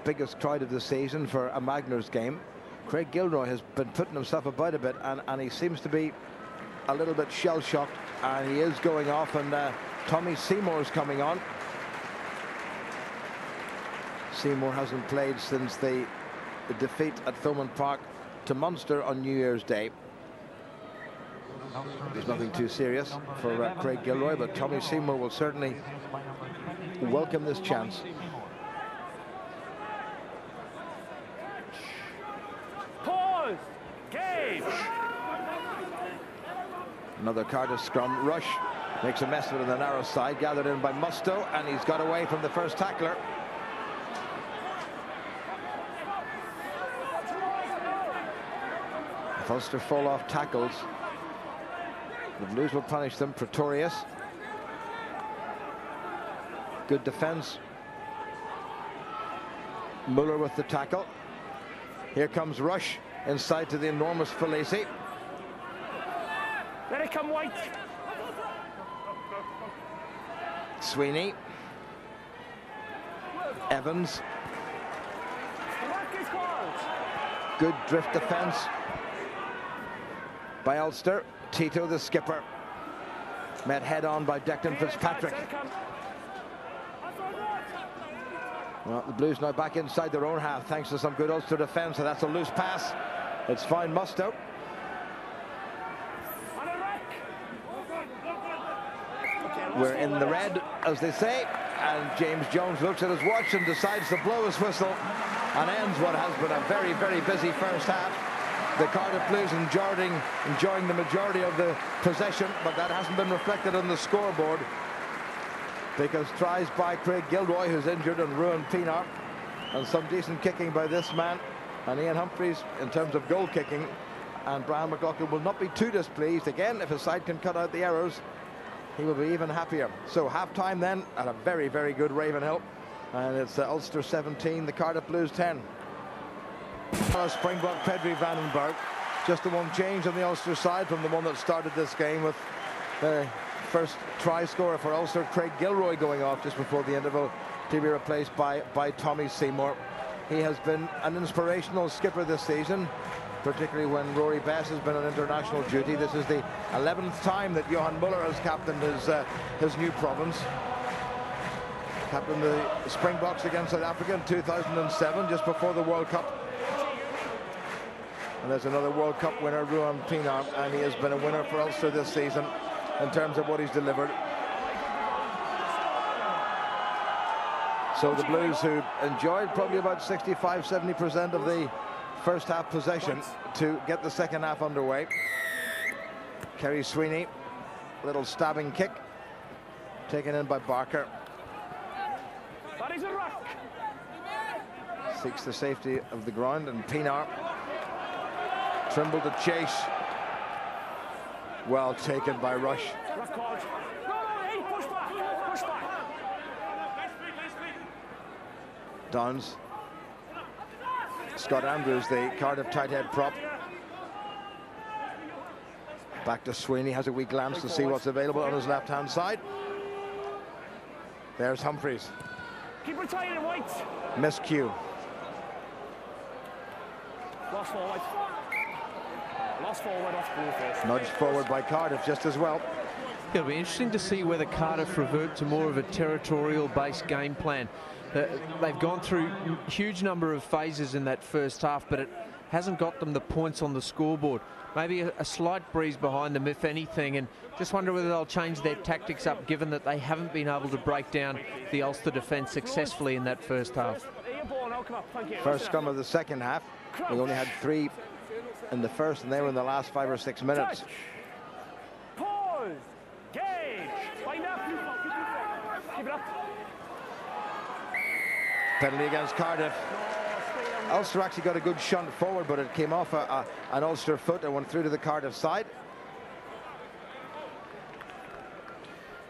biggest crowd of the season for a Magners game. Craig Gilroy has been putting himself about a bit, and he seems to be a little bit shell-shocked, and he is going off, and Tommy Seymour's coming on. Seymour hasn't played since the defeat at Thomond Park to Munster on New Year's Day. There's nothing too serious for Craig Gilroy, but Tommy Seymour will certainly welcome this chance. Pause. Gauge. Another Cardiff scrum. Rush makes a mess of it on the narrow side, gathered in by Musto, and he's got away from the first tackler. If Ulster fall off tackles, the Blues will punish them. Pretorius. Good defense. Muller with the tackle. Here comes Rush inside to the enormous Felici. Let it come, White. Sweeney. Evans. Work is called. Good drift defense by Ulster. Tito, the skipper, met head-on by Declan Fitzpatrick. Well, the Blues now back inside their own half thanks to some good Ulster defence, and that's a loose pass. It's fine, Musto. We're in the red, as they say, and James Jones looks at his watch and decides to blow his whistle and ends what has been a very, very busy first half. The Cardiff Blues enjoying the majority of the possession, but that hasn't been reflected on the scoreboard, because tries by Craig Gilroy, who's injured, and ruined Pinar, and some decent kicking by this man, and Ian Humphreys in terms of goal kicking, and Brian McLaughlin will not be too displeased. Again, if his side can cut out the errors, he will be even happier. So half-time then at a very, very good Ravenhill, and it's Ulster 17, the Cardiff Blues 10. Springbok Pedri Vandenberg, just the one change on the Ulster side from the one that started this game, with the first try scorer for Ulster, Craig Gilroy, going off just before the interval to be replaced by Tommy Seymour. He has been an inspirational skipper this season, particularly when Rory Best has been on international duty. This is the 11th time that Johan Muller has captained his new province. Captain the Springboks against South Africa in 2007, just before the World Cup. And there's another World Cup winner, Ruan Pienaar, and he has been a winner for Ulster this season in terms of what he's delivered. So the Blues, who enjoyed probably about 65–70% of the first half possession, to get the second half underway. Kerry Sweeney, little stabbing kick, taken in by Barker. That is a rock. Seeks the safety of the ground, and Pienaar, Trimble to chase. Well taken by Rush. Rock called. No, hey, push back, push back. Downs. Scott Andrews, the Cardiff tight head prop. Back to Sweeney, has a wee glance to see what's available on his left-hand side. There's Humphreys. Keep her tight and white. Miscue. Lost forward. Lost forward off goal first. Nudged forward by Cardiff just as well. It'll be interesting to see whether Cardiff revert to more of a territorial-based game plan. They've gone through a huge number of phases in that first half, but it hasn't got them the points on the scoreboard. Maybe a slight breeze behind them, if anything, and just wonder whether they'll change their tactics up, given that they haven't been able to break down the Ulster defence successfully in that first half. First scrum of the second half. We only had 3 in the first, and they were in the last 5 or 6 minutes. Pause. Gauge. Find up. Keep it up. Penalty against Cardiff. Ulster actually got a good shunt forward, but it came off an Ulster foot and went through to the Cardiff side.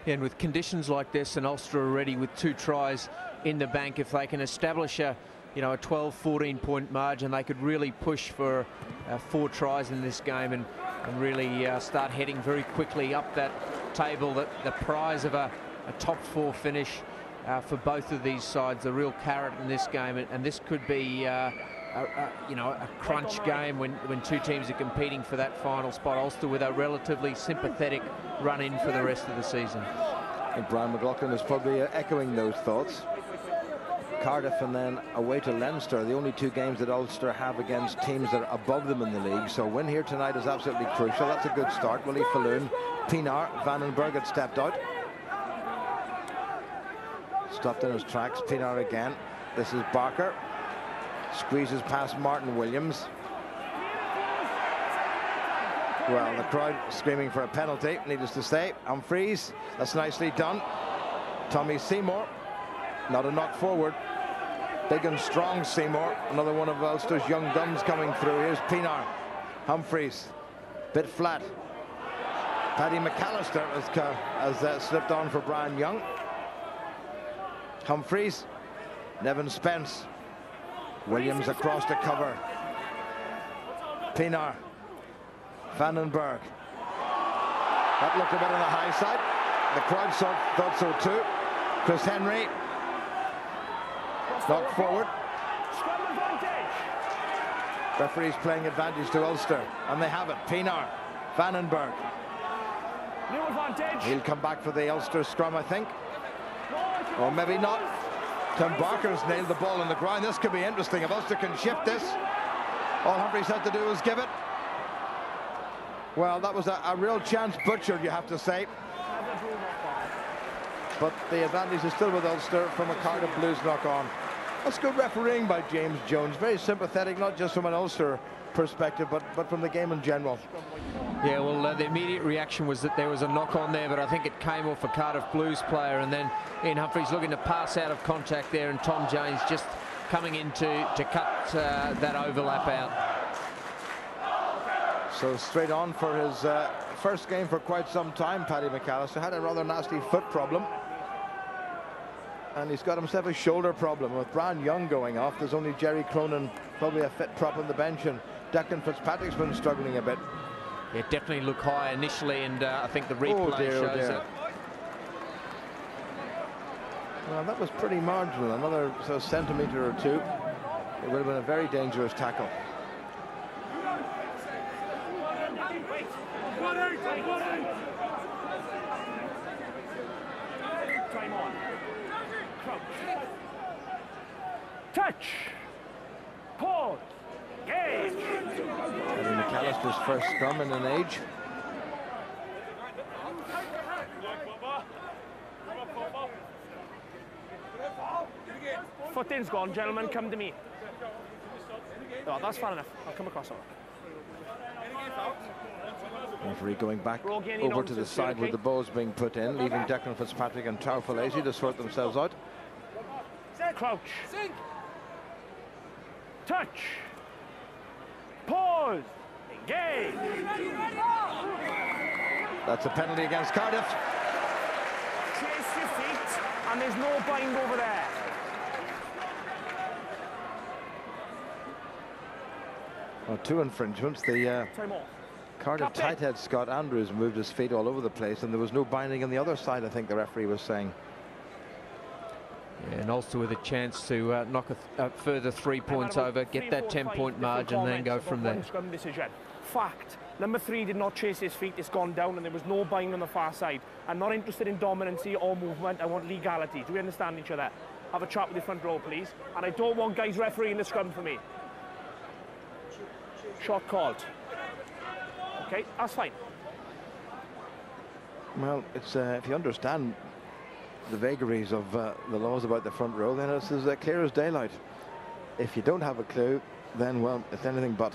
Yeah, and with conditions like this, and Ulster already with 2 tries in the bank, if they can establish a 12–14 point margin, they could really push for 4 tries in this game and really start heading very quickly up that table. The prize of a top 4 finish for both of these sides, the real carrot in this game, and this could be a crunch game when 2 teams are competing for that final spot. Ulster with a relatively sympathetic run in for the rest of the season. I think Brian McLaughlin is probably echoing those thoughts. Cardiff and then away to Leinster, the only 2 games that Ulster have against teams that are above them in the league. So win here tonight is absolutely crucial. That's a good start. Willie Falloon, Pienaar, Vandenberg had stepped out. Stopped in his tracks. Pienaar again. This is Barker. Squeezes past Martin Williams. Well, the crowd screaming for a penalty, needless to say. Humphreys, that's nicely done. Tommy Seymour, not a knock forward. Big and strong Seymour, another one of Ulster's young guns coming through. Here's Pienaar. Humphreys, bit flat. Paddy McAllister has slipped on for Brian Young. Humphreys, Nevin Spence, Williams across to cover. Pienaar, Vandenberg. That looked a bit on the high side. The crowd thought so too. Chris Henry, knocked forward. Referees playing advantage to Ulster, and they have it. Pienaar, Vandenberg. He'll come back for the Ulster scrum, I think. Or maybe not. Tim Barker's nailed the ball on the ground. This could be interesting. If Ulster can shift this, all Humphreys had to do was give it. Well, that was a real chance butchered, you have to say. But the advantage is still with Ulster from a Cardiff Blues knock-on. That's good refereeing by James Jones. Very sympathetic, not just from an Ulster perspective, but from the game in general. Yeah, well, the immediate reaction was that there was a knock-on there, but I think it came off a Cardiff Blues player, and then Ian Humphreys looking to pass out of contact there, and Tom James just coming in to cut that overlap out. So straight on for his first game for quite some time, Paddy McAllister. Had a rather nasty foot problem. And he's got himself a shoulder problem. With Brian Young going off, there's only Jerry Cronin, probably a fit prop on the bench, and Declan Fitzpatrick's been struggling a bit. Yeah, definitely looked high initially, and I think the replay shows that. Well, that was pretty marginal. Another sort of centimetre or 2. It would have been a very dangerous tackle. Time on. Touch. Pause. Engage. And McAllister's first scrum in an age. Footing's gone, gentlemen, come to me. Oh, that's far enough. I'll come across it. Referee going back over to the side where the ball's being put in, leaving Declan Fitzpatrick and Taufalazy to sort themselves out. Crouch. Touch. Pause. Engage. That's a penalty against Cardiff. Chase your feet, and there's no bind over there. Well, two infringements. The Time off. Cardiff tight head Scott Andrews moved his feet all over the place, and there was no binding on the other side, I think the referee was saying. Yeah, and Ulster with a chance to knock a further 3 points over, get that 10-point margin, and then go from there. Fact, number 3 did not chase his feet. It's gone down, and there was no bind on the far side. I'm not interested in dominancy or movement. I want legality. Do we understand each other? Have a chat with the front row, please. And I don't want guys refereeing the scrum for me. Shot called. Okay, that's fine. Well, it's if you understand the vagaries of the laws about the front row, then it's as clear as daylight. If you don't have a clue, then, well, it's anything but.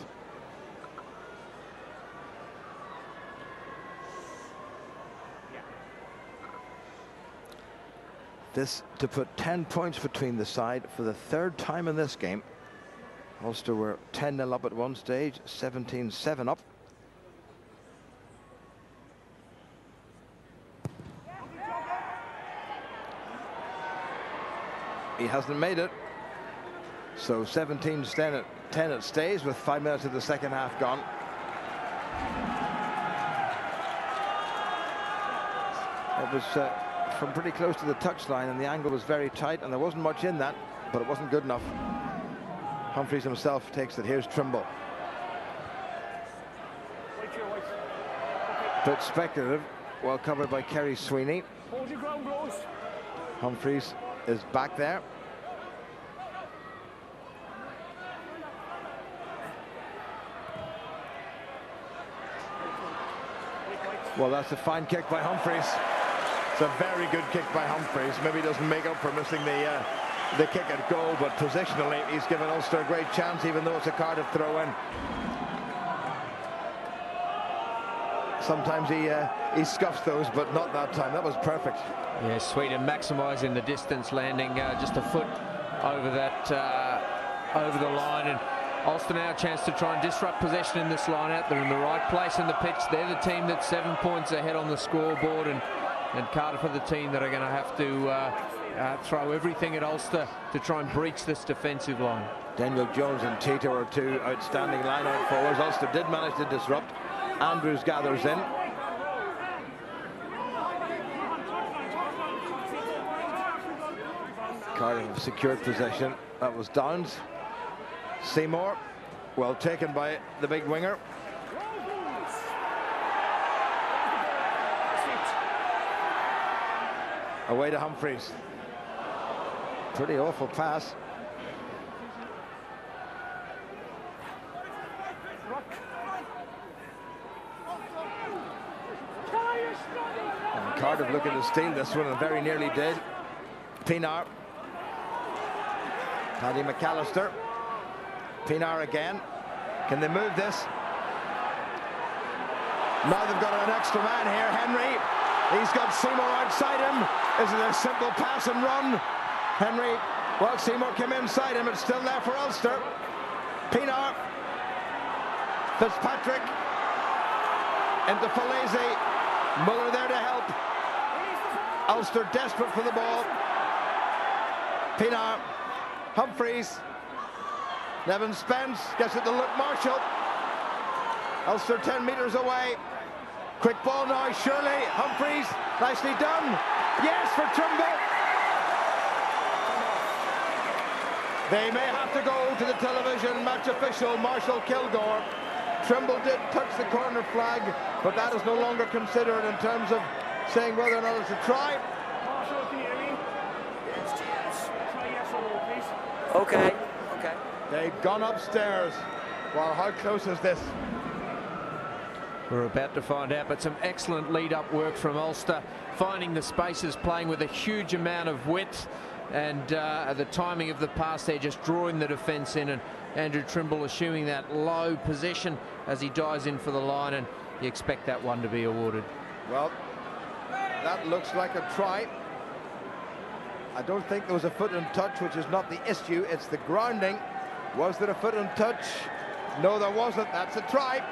This to put 10 points between the side for the 3rd time in this game. Ulster were 10-0 up at one stage, 17-7 up. He hasn't made it. So 17-10 it stays with 5 minutes of the second half gone. It was from pretty close to the touchline, and the angle was very tight, and there wasn't much in that, but it wasn't good enough. Humphreys himself takes it. Here's Trimble. Bit speculative, well covered by Kerry Sweeney. Hold your ground, Rose. Humphreys is back there. Well, that's a fine kick by Humphreys. It's a very good kick by Humphreys. Maybe he doesn't make up for missing the kick at goal, but positionally he's given Ulster a great chance, even though it's a Cardiff throw-in. Sometimes he scuffs those, but not that time. That was perfect. Yeah, Sweden maximising the distance, landing just a foot over that over the line, and Ulster now a chance to try and disrupt possession in this line out. They're in the right place in the pitch. They're the team that's 7 points ahead on the scoreboard, and Cardiff are the team that are going to have to throw everything at Ulster to try and breach this defensive line. Daniel Jones and Tito are two outstanding line-out forwards. Ulster did manage to disrupt. Andrews gathers in. Cardiff have secured possession. That was Downs. Seymour, well taken by the big winger. Away to Humphreys. Pretty awful pass. And Cardiff looking to steal this one, and very nearly did. Pinar. Paddy McAllister. Pinar again. Can they move this? Now they've got an extra man here, Henry. He's got Seymour outside him. Is it a simple pass and run? Henry, well, Seymour came inside him. It's still there for Ulster. Pinar. Fitzpatrick. Into Falaise. Muller there to help. Ulster desperate for the ball. Pinar. Humphreys. Nevin Spence gets it to Luke Marshall. Ulster 10 metres away. Quick ball now, Shirley. Humphreys, nicely done. Yes, for Trimble. They may have to go to the television match official, Marshall Kilgore. Trimble did touch the corner flag, but that is no longer considered in terms of saying whether or not it's a try. Marshall, can you hear me? Okay. They've gone upstairs. Well, how close is this? We're about to find out, but some excellent lead-up work from Ulster, finding the spaces, playing with a huge amount of width, and the timing of the pass there, just drawing the defence in, and Andrew Trimble assuming that low position as he dives in for the line, and you expect that one to be awarded. Well, that looks like a try. I don't think there was a foot in touch, which is not the issue, it's the grounding. Was there a foot in touch? No, there wasn't. That's a try.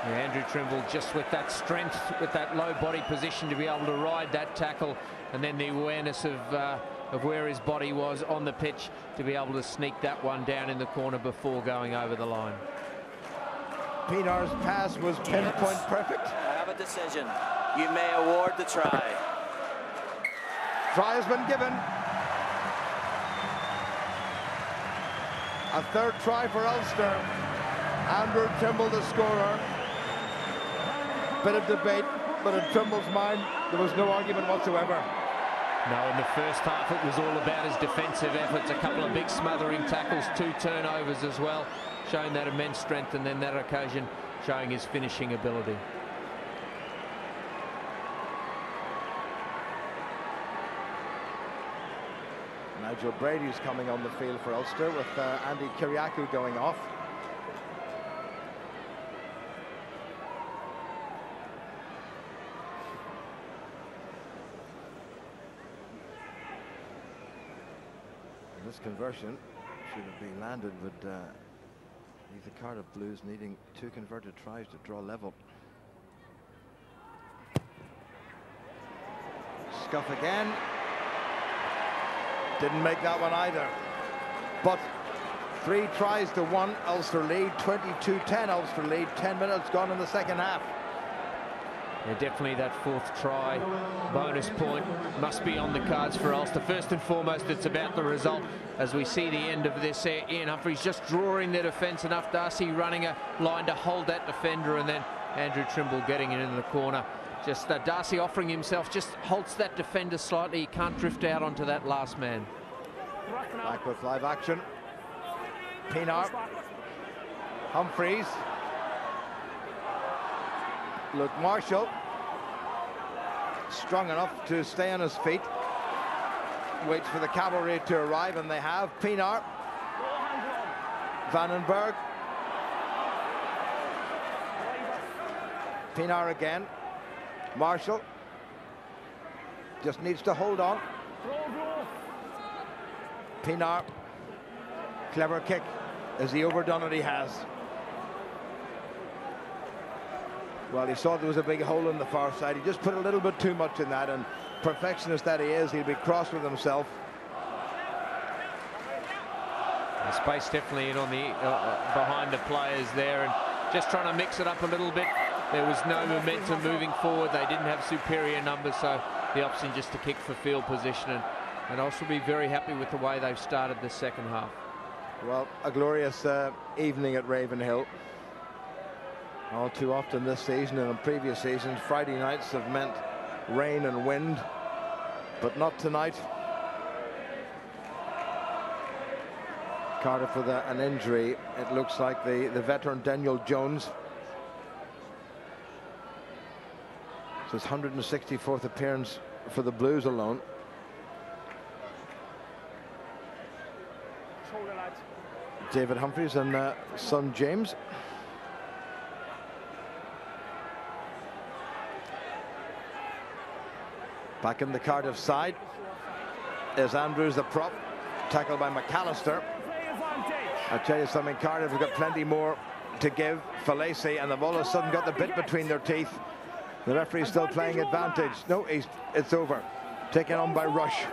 Yeah, Andrew Trimble just with that strength, with that low body position to be able to ride that tackle, and then the awareness of where his body was on the pitch to be able to sneak that one down in the corner before going over the line. Pienaar's pass was pinpoint perfect. I have a decision. You may award the try. Try has been given. A third try for Ulster. Andrew Trimble, the scorer. Bit of debate, but in Trimble's mind, there was no argument whatsoever. No, in the first half, it was all about his defensive efforts. A couple of big smothering tackles, 2 turnovers as well, showing that immense strength, and then that occasion showing his finishing ability. Nigel Brady's coming on the field for Ulster with Andy Kiriakou going off. This conversion should have been landed, but the Cardiff Blues needing 2 converted tries to draw level. Scuff again. Didn't make that one either. But 3 tries to 1 Ulster lead, 22-10 Ulster lead, 10 minutes gone in the second half. Yeah, definitely that 4th try bonus point must be on the cards for Ulster. First and foremost, it's about the result. As we see the end of this, Ian Humphries just drawing their defence enough. Darcy running a line to hold that defender, and then Andrew Trimble getting it in the corner. Just Darcy offering himself, just halts that defender slightly. He can't drift out onto that last man. Back with live action. Pienaar. Humphries. Luke Marshall, strong enough to stay on his feet, waits for the cavalry to arrive, and they have. Pienaar, Vandenberg, Pienaar again, Marshall just needs to hold on. Pienaar, clever kick. Has he overdone it? He has. Well, he saw there was a big hole in the far side. He just put a little bit too much in that, and perfectionist that he is, he'll be cross with himself. The space definitely in on the behind the players there, and just trying to mix it up a little bit. There was no momentum moving forward. They didn't have superior numbers, so the option just to kick for field position, and I'll also be very happy with the way they've started the second half. Well, a glorious evening at Ravenhill. All too often this season and in previous seasons, Friday nights have meant rain and wind, but not tonight. Cardiff with an injury. It looks like the veteran Daniel Jones. It's his 164th appearance for the Blues alone. David Humphries and son James. Back in the Cardiff side is Andrews, the prop, tackled by McAllister. I'll tell you something, Cardiff have got plenty more to give. Falacy, and they've all of a sudden got the bit between their teeth. The referee's still playing advantage. No, it's over. Taken on by Rush.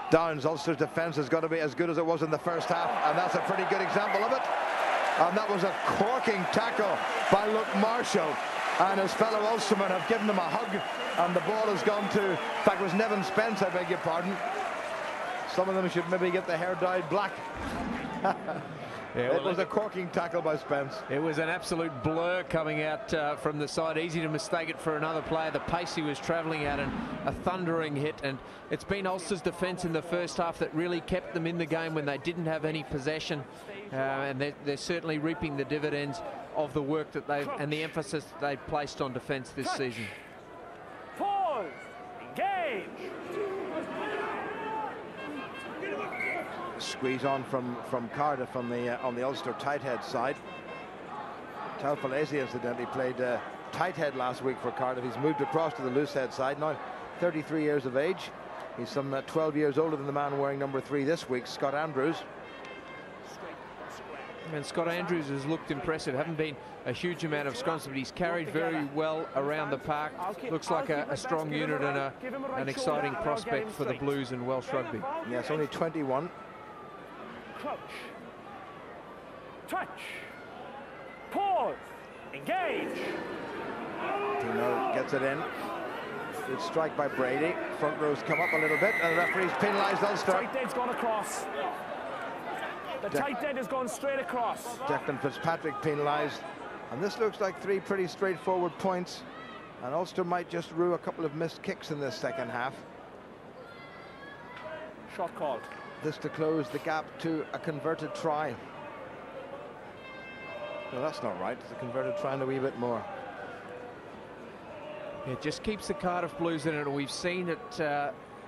Downs, Ulster's defence has got to be as good as it was in the first half, and that's a pretty good example of it. And that was a corking tackle by Luke Marshall, and his fellow Ulstermen have given him a hug, and the ball has gone to, in fact, it was Nevin Spence, I beg your pardon. Some of them should maybe get the hair dyed black. Yeah, It was a corking tackle by Spence. It was an absolute blur coming out from the side. Easy to mistake it for another player. The pace he was travelling at, and a thundering hit. And it's been Ulster's defence in the first half that really kept them in the game when they didn't have any possession. And they're certainly reaping the dividends of the work that they've and the emphasis that they've placed on defence this season. Pause. Engage. Squeeze on from Cardiff on the Ulster tight head side. Taufalese incidentally played tight head last week for Cardiff. He's moved across to the loose head side now, 33 years of age. He's some 12 years older than the man wearing number 3 this week, Scott Andrews. And Scott Andrews has looked impressive. Haven't been a huge amount of scrums, but he's carried very well around the park. Looks like a strong unit and an exciting prospect for the Blues and Welsh rugby. Yes, only 21. Crouch. Touch. Pause. Engage. Tino gets it in. Good strike by Brady. Front row's come up a little bit, and the referee's penalised Ulster. Tight dead's gone across. The tight dead has gone straight across. Declan Fitzpatrick penalised. And this looks like 3 pretty straightforward points. And Ulster might just rue a couple of missed kicks in this second half. Shot called. This to close the gap to a converted try. No, that's not right. It's a converted try and a wee bit more. It just keeps the Cardiff Blues in it, and we've seen it.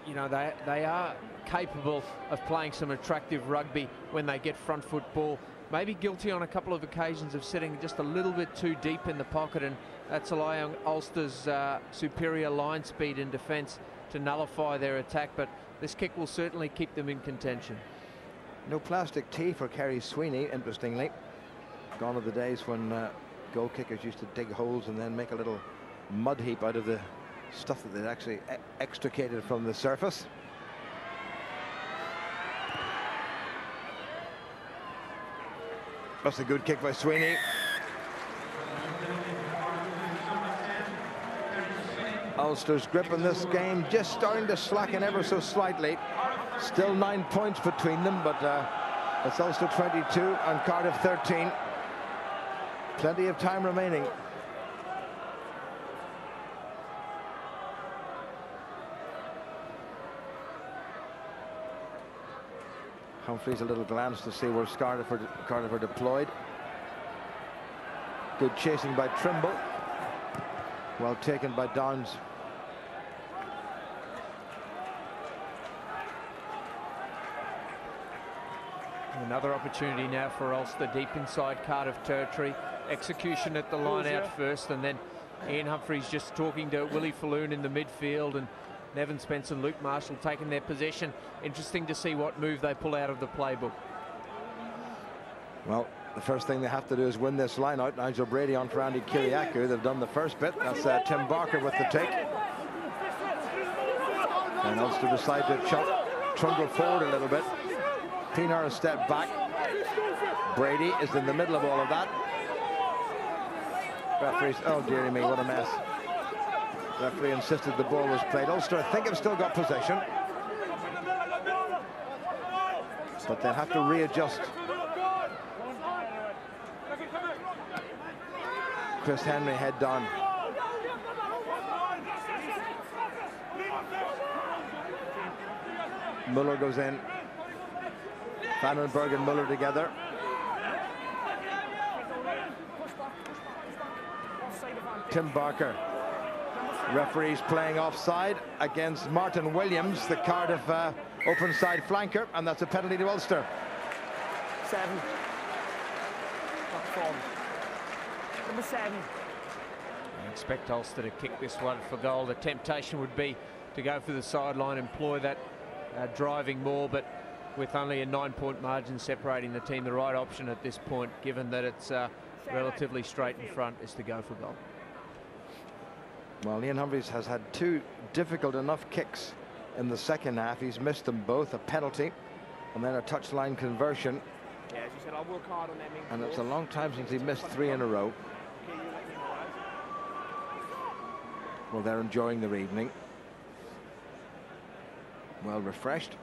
You know, they are capable of playing some attractive rugby when they get front foot ball. Maybe guilty on a couple of occasions of sitting just a little bit too deep in the pocket, and that's allowing Ulster's superior line speed in defence to nullify their attack. But this kick will certainly keep them in contention. No plastic tee for Kerry Sweeney, interestingly. Gone are the days when goal kickers used to dig holes and then make a little mud heap out of the stuff that they'd actually extricated from the surface. That's a good kick by Sweeney. Ulster's grip in this game just starting to slacken ever so slightly. Still 9 points between them, but it's Ulster 22 and Cardiff 13. Plenty of time remaining. Humphreys a little glance to see where Cardiff are deployed. Good chasing by Trimble. Well taken by Downs. Another opportunity now for Ulster deep inside Cardiff territory. Execution at the line out first, and then Ian Humphreys just talking to Willie Falloon in the midfield, and Nevin Spence and Luke Marshall taking their possession. Interesting to see what move they pull out of the playbook. Well, the first thing they have to do is win this line out. Nigel Brady on for Andy Kiriakou. They've done the first bit. That's Tim Barker with the take. And Ulster decide to trundle forward a little bit. Pienaar a step back. Brady is in the middle of all of that. Referees, oh dearie me, what a mess. Referee insisted the ball was played. Ulster, I think, have still got possession, but they'll have to readjust. Chris Henry head down. Muller goes in. Vandenberg and Muller together. Tim Barker. Referee's playing offside against Martin Williams, the Cardiff open side flanker, and that's a penalty to Ulster. 7. Number 7. I expect Ulster to kick this one for goal. The temptation would be to go for the sideline, employ that driving more, but with only a 9-point margin separating the team, the right option at this point, given that it's relatively straight in front, is to go for goal. Well, Ian Humphreys has had 2 difficult enough kicks in the second half. He's missed them both, a penalty and then a touchline conversion. Yeah, as you said, I'll work hard on them. And it's a long time since he missed 3 in a row. Well, they're enjoying their evening. Well refreshed.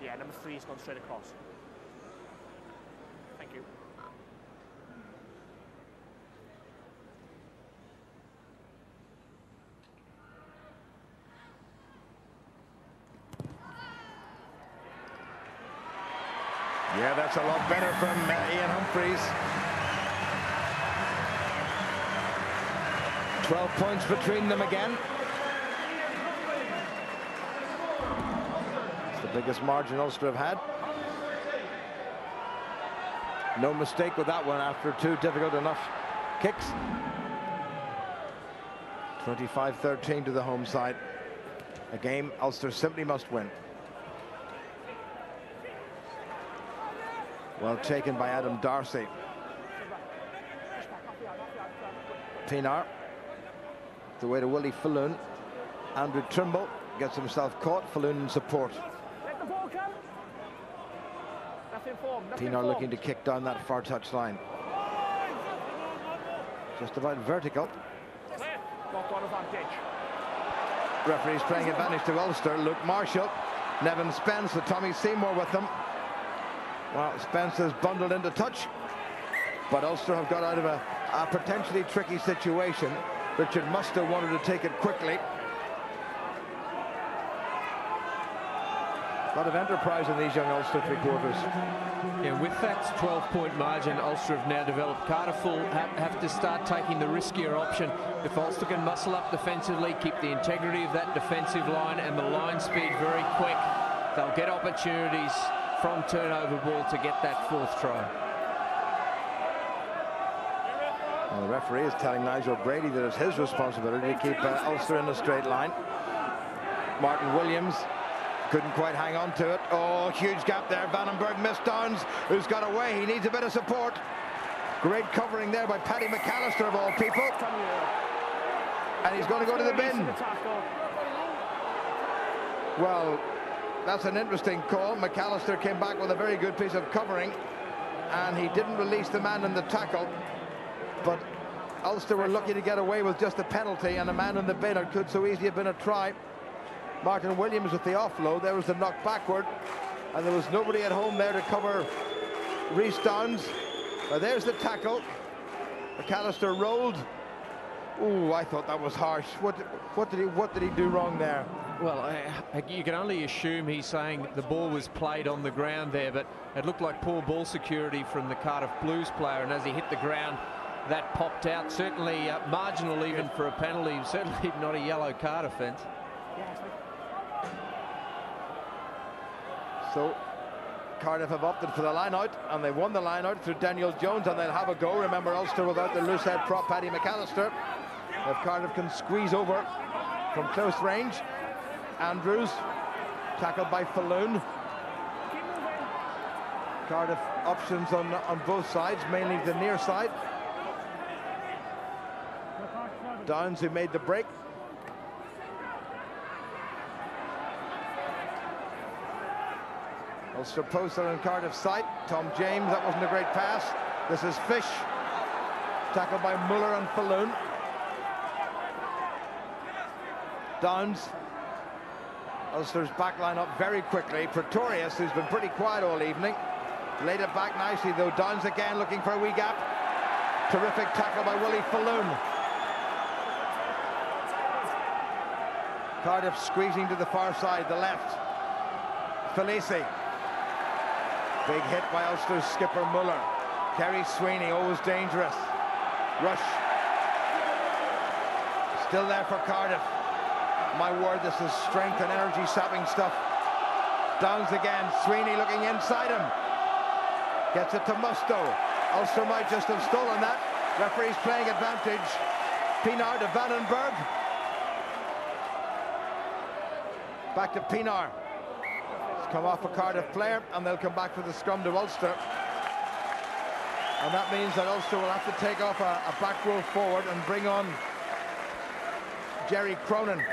Yeah, number 3 has gone straight across. Yeah, that's a lot better from Ian Humphreys. 12 points between them again. It's the biggest margin Ulster have had. No mistake with that one after two difficult enough kicks. 25-13 to the home side. A game Ulster simply must win. Well taken by Adam Darcy. Pienaar. The way to Willie Falloon. Andrew Trimble gets himself caught. Falloon in support. Pienaar looking to kick down that far touch line. Just about vertical. Referee's playing advantage to Ulster. Luke Marshall, Nevin Spence, and Tommy Seymour with them. Well, Spence is bundled into touch, but Ulster have got out of a potentially tricky situation. Richard Muster wanted to take it quickly. A lot of enterprise in these young Ulster three-quarters. Yeah, with that 12-point margin Ulster have now developed, Cardiff will have to start taking the riskier option. If Ulster can muscle up defensively, keep the integrity of that defensive line and the line speed very quick, they'll get opportunities from turnover ball to get that fourth try. Well, the referee is telling Nigel Brady that it's his responsibility to keep Ulster in a straight line. Martin Williams couldn't quite hang on to it. Oh, huge gap there. Vandenberg missed Downs, who's got away. He needs a bit of support. Great covering there by Paddy McAllister, of all people. And he's going to go to the bin. Well, that's an interesting call. McAllister came back with a very good piece of covering, and he didn't release the man in the tackle. But Ulster were lucky to get away with just a penalty, and a man in the bin. It could so easily have been a try. Martin Williams with the offload. There was the knock backward, and there was nobody at home there to cover Rhys Downs. There's the tackle. McAllister rolled. Ooh, I thought that was harsh. What did he do wrong there? Well, you can only assume he's saying the ball was played on the ground there, but it looked like poor ball security from the Cardiff Blues player, and as he hit the ground, that popped out. Certainly marginal even for a penalty, certainly not a yellow card offence. So Cardiff have opted for the line out, and they won the line out through Daniel Jones, and they'll have a go. Remember, Ulster without the loose head prop Paddy McAllister. If Cardiff can squeeze over from close range. Andrews tackled by Falloon. Cardiff options on both sides, mainly the near side. Downs, who made the break. Ulster poster on Cardiff's side. Tom James, that wasn't a great pass. This is Fish, tackled by Muller and Falloon. Downs. Ulster's back line up very quickly. Pretorius, who's been pretty quiet all evening, laid it back nicely though. Downs again looking for a wee gap. Terrific tackle by Willie Falloon. Cardiff squeezing to the far side, the left. Felici. Big hit by Ulster's skipper Muller. Kerry Sweeney, always dangerous. Rush. Still there for Cardiff. My word, this is strength and energy sapping stuff. Downs again. Sweeney looking inside him. Gets it to Musto. Ulster might just have stolen that. Referee's playing advantage. Pienaar to Vandenberg. Back to Pienaar. It's come off a Cardiff player, and they'll come back for the scrum to Ulster. And that means that Ulster will have to take off a back row forward and bring on Jerry Cronin.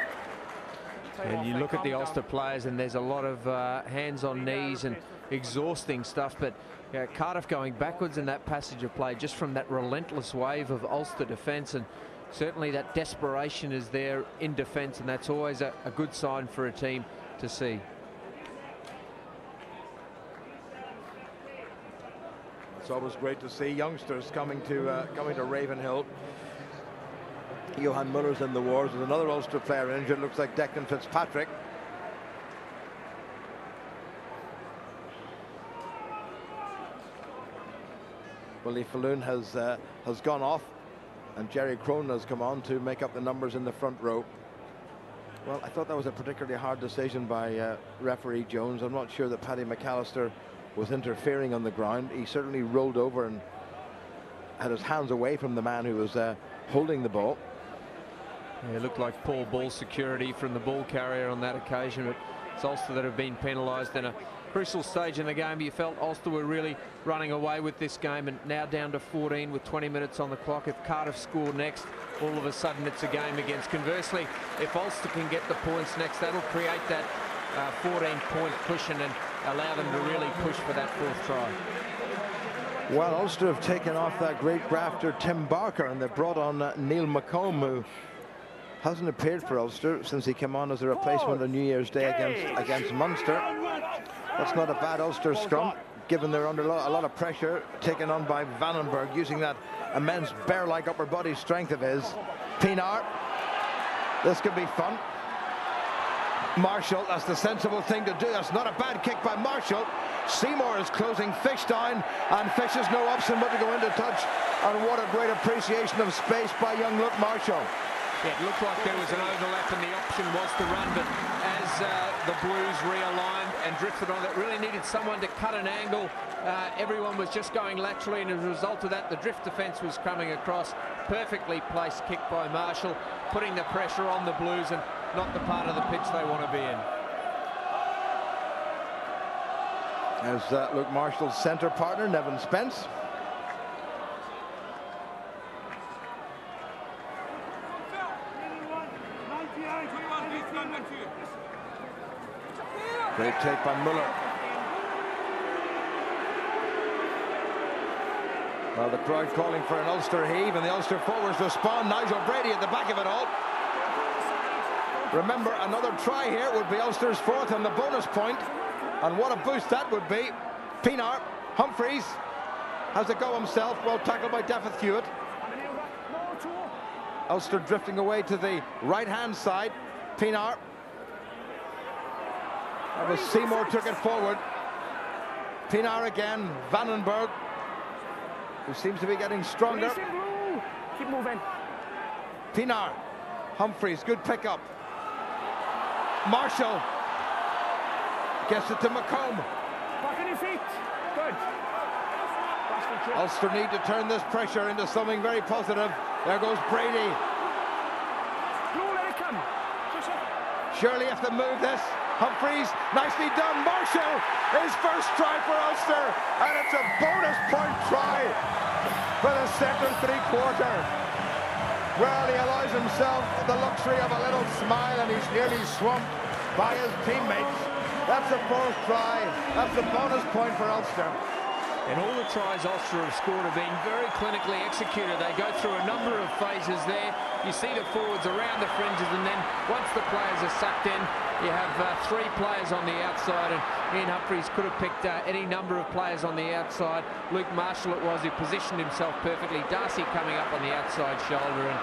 And you look at the Ulster players, and there's a lot of hands on knees and exhausting stuff, but Cardiff going backwards in that passage of play just from that relentless wave of Ulster defence, and certainly that desperation is there in defence, and that's always a good sign for a team to see. It's always great to see youngsters coming to Ravenhill. Johan Muller's in the wars. There's another Ulster player injured. Looks like Declan Fitzpatrick. Willie Falloon has gone off, and Jerry Cronin has come on to make up the numbers in the front row. Well, I thought that was a particularly hard decision by referee Jones. I'm not sure that Paddy McAllister was interfering on the ground. He certainly rolled over and had his hands away from the man who was holding the ball. Yeah, it looked like poor ball security from the ball carrier on that occasion, but it's Ulster that have been penalised in a crucial stage in the game. You felt Ulster were really running away with this game, and now down to 14 with 20 minutes on the clock. If Cardiff score next, all of a sudden it's a game against. Conversely, if Ulster can get the points next, that'll create that 14-point cushion and allow them to really push for that fourth try. Well, Ulster have taken off that great grafter Tim Barker, and they've brought on Neil McComb, who hasn't appeared for Ulster since he came on as a replacement on New Year's Day against Munster. That's not a bad Ulster scrum, given they're under a lot of pressure, taken on by Vandenberg, using that immense bear-like upper body strength of his. Pienaar, this could be fun. Marshall, that's the sensible thing to do. That's not a bad kick by Marshall. Seymour is closing Fish down, and Fish has no option but to go into touch. And what a great appreciation of space by young Luke Marshall. Yeah, it looked like there was an overlap and the option was to run, but as the Blues realigned and drifted on, it really needed someone to cut an angle. Everyone was just going laterally, and as a result of that, the drift defence was coming across. Perfectly placed kick by Marshall, putting the pressure on the Blues, and not the part of the pitch they want to be in. As Luke Marshall's centre partner, Nevin Spence. Great take by Muller. Well, the crowd calling for an Ulster heave, and the Ulster forwards respond. Nigel Brady at the back of it all. Remember, another try here would be Ulster's fourth and the bonus point, and what a boost that would be. Pienaar, Humphreys has a go himself, well tackled by Daffeth Hewitt. Ulster drifting away to the right-hand side. Pienaar. That was Seymour took it forward. Pienaar again. Vandenberg, who seems to be getting stronger. Keep moving. Pienaar. Humphreys, good pickup. Marshall gets it to McComb. Back on your feet. Good. Ulster need to turn this pressure into something very positive. There goes Brady. Surely have to move this. Humphreys, nicely done. Marshall, his first try for Ulster, and it's a bonus point try for the centre three-quarter. Well, he allows himself the luxury of a little smile, and he's nearly swamped by his teammates. That's the fourth try. That's the bonus point for Ulster. And all the tries Ulster have scored have been very clinically executed. They go through a number of phases there. You see the forwards around the fringes, and then once the players are sucked in, you have three players on the outside, and Ian Humphreys could have picked any number of players on the outside. Luke Marshall it was who positioned himself perfectly. Darcy coming up on the outside shoulder, and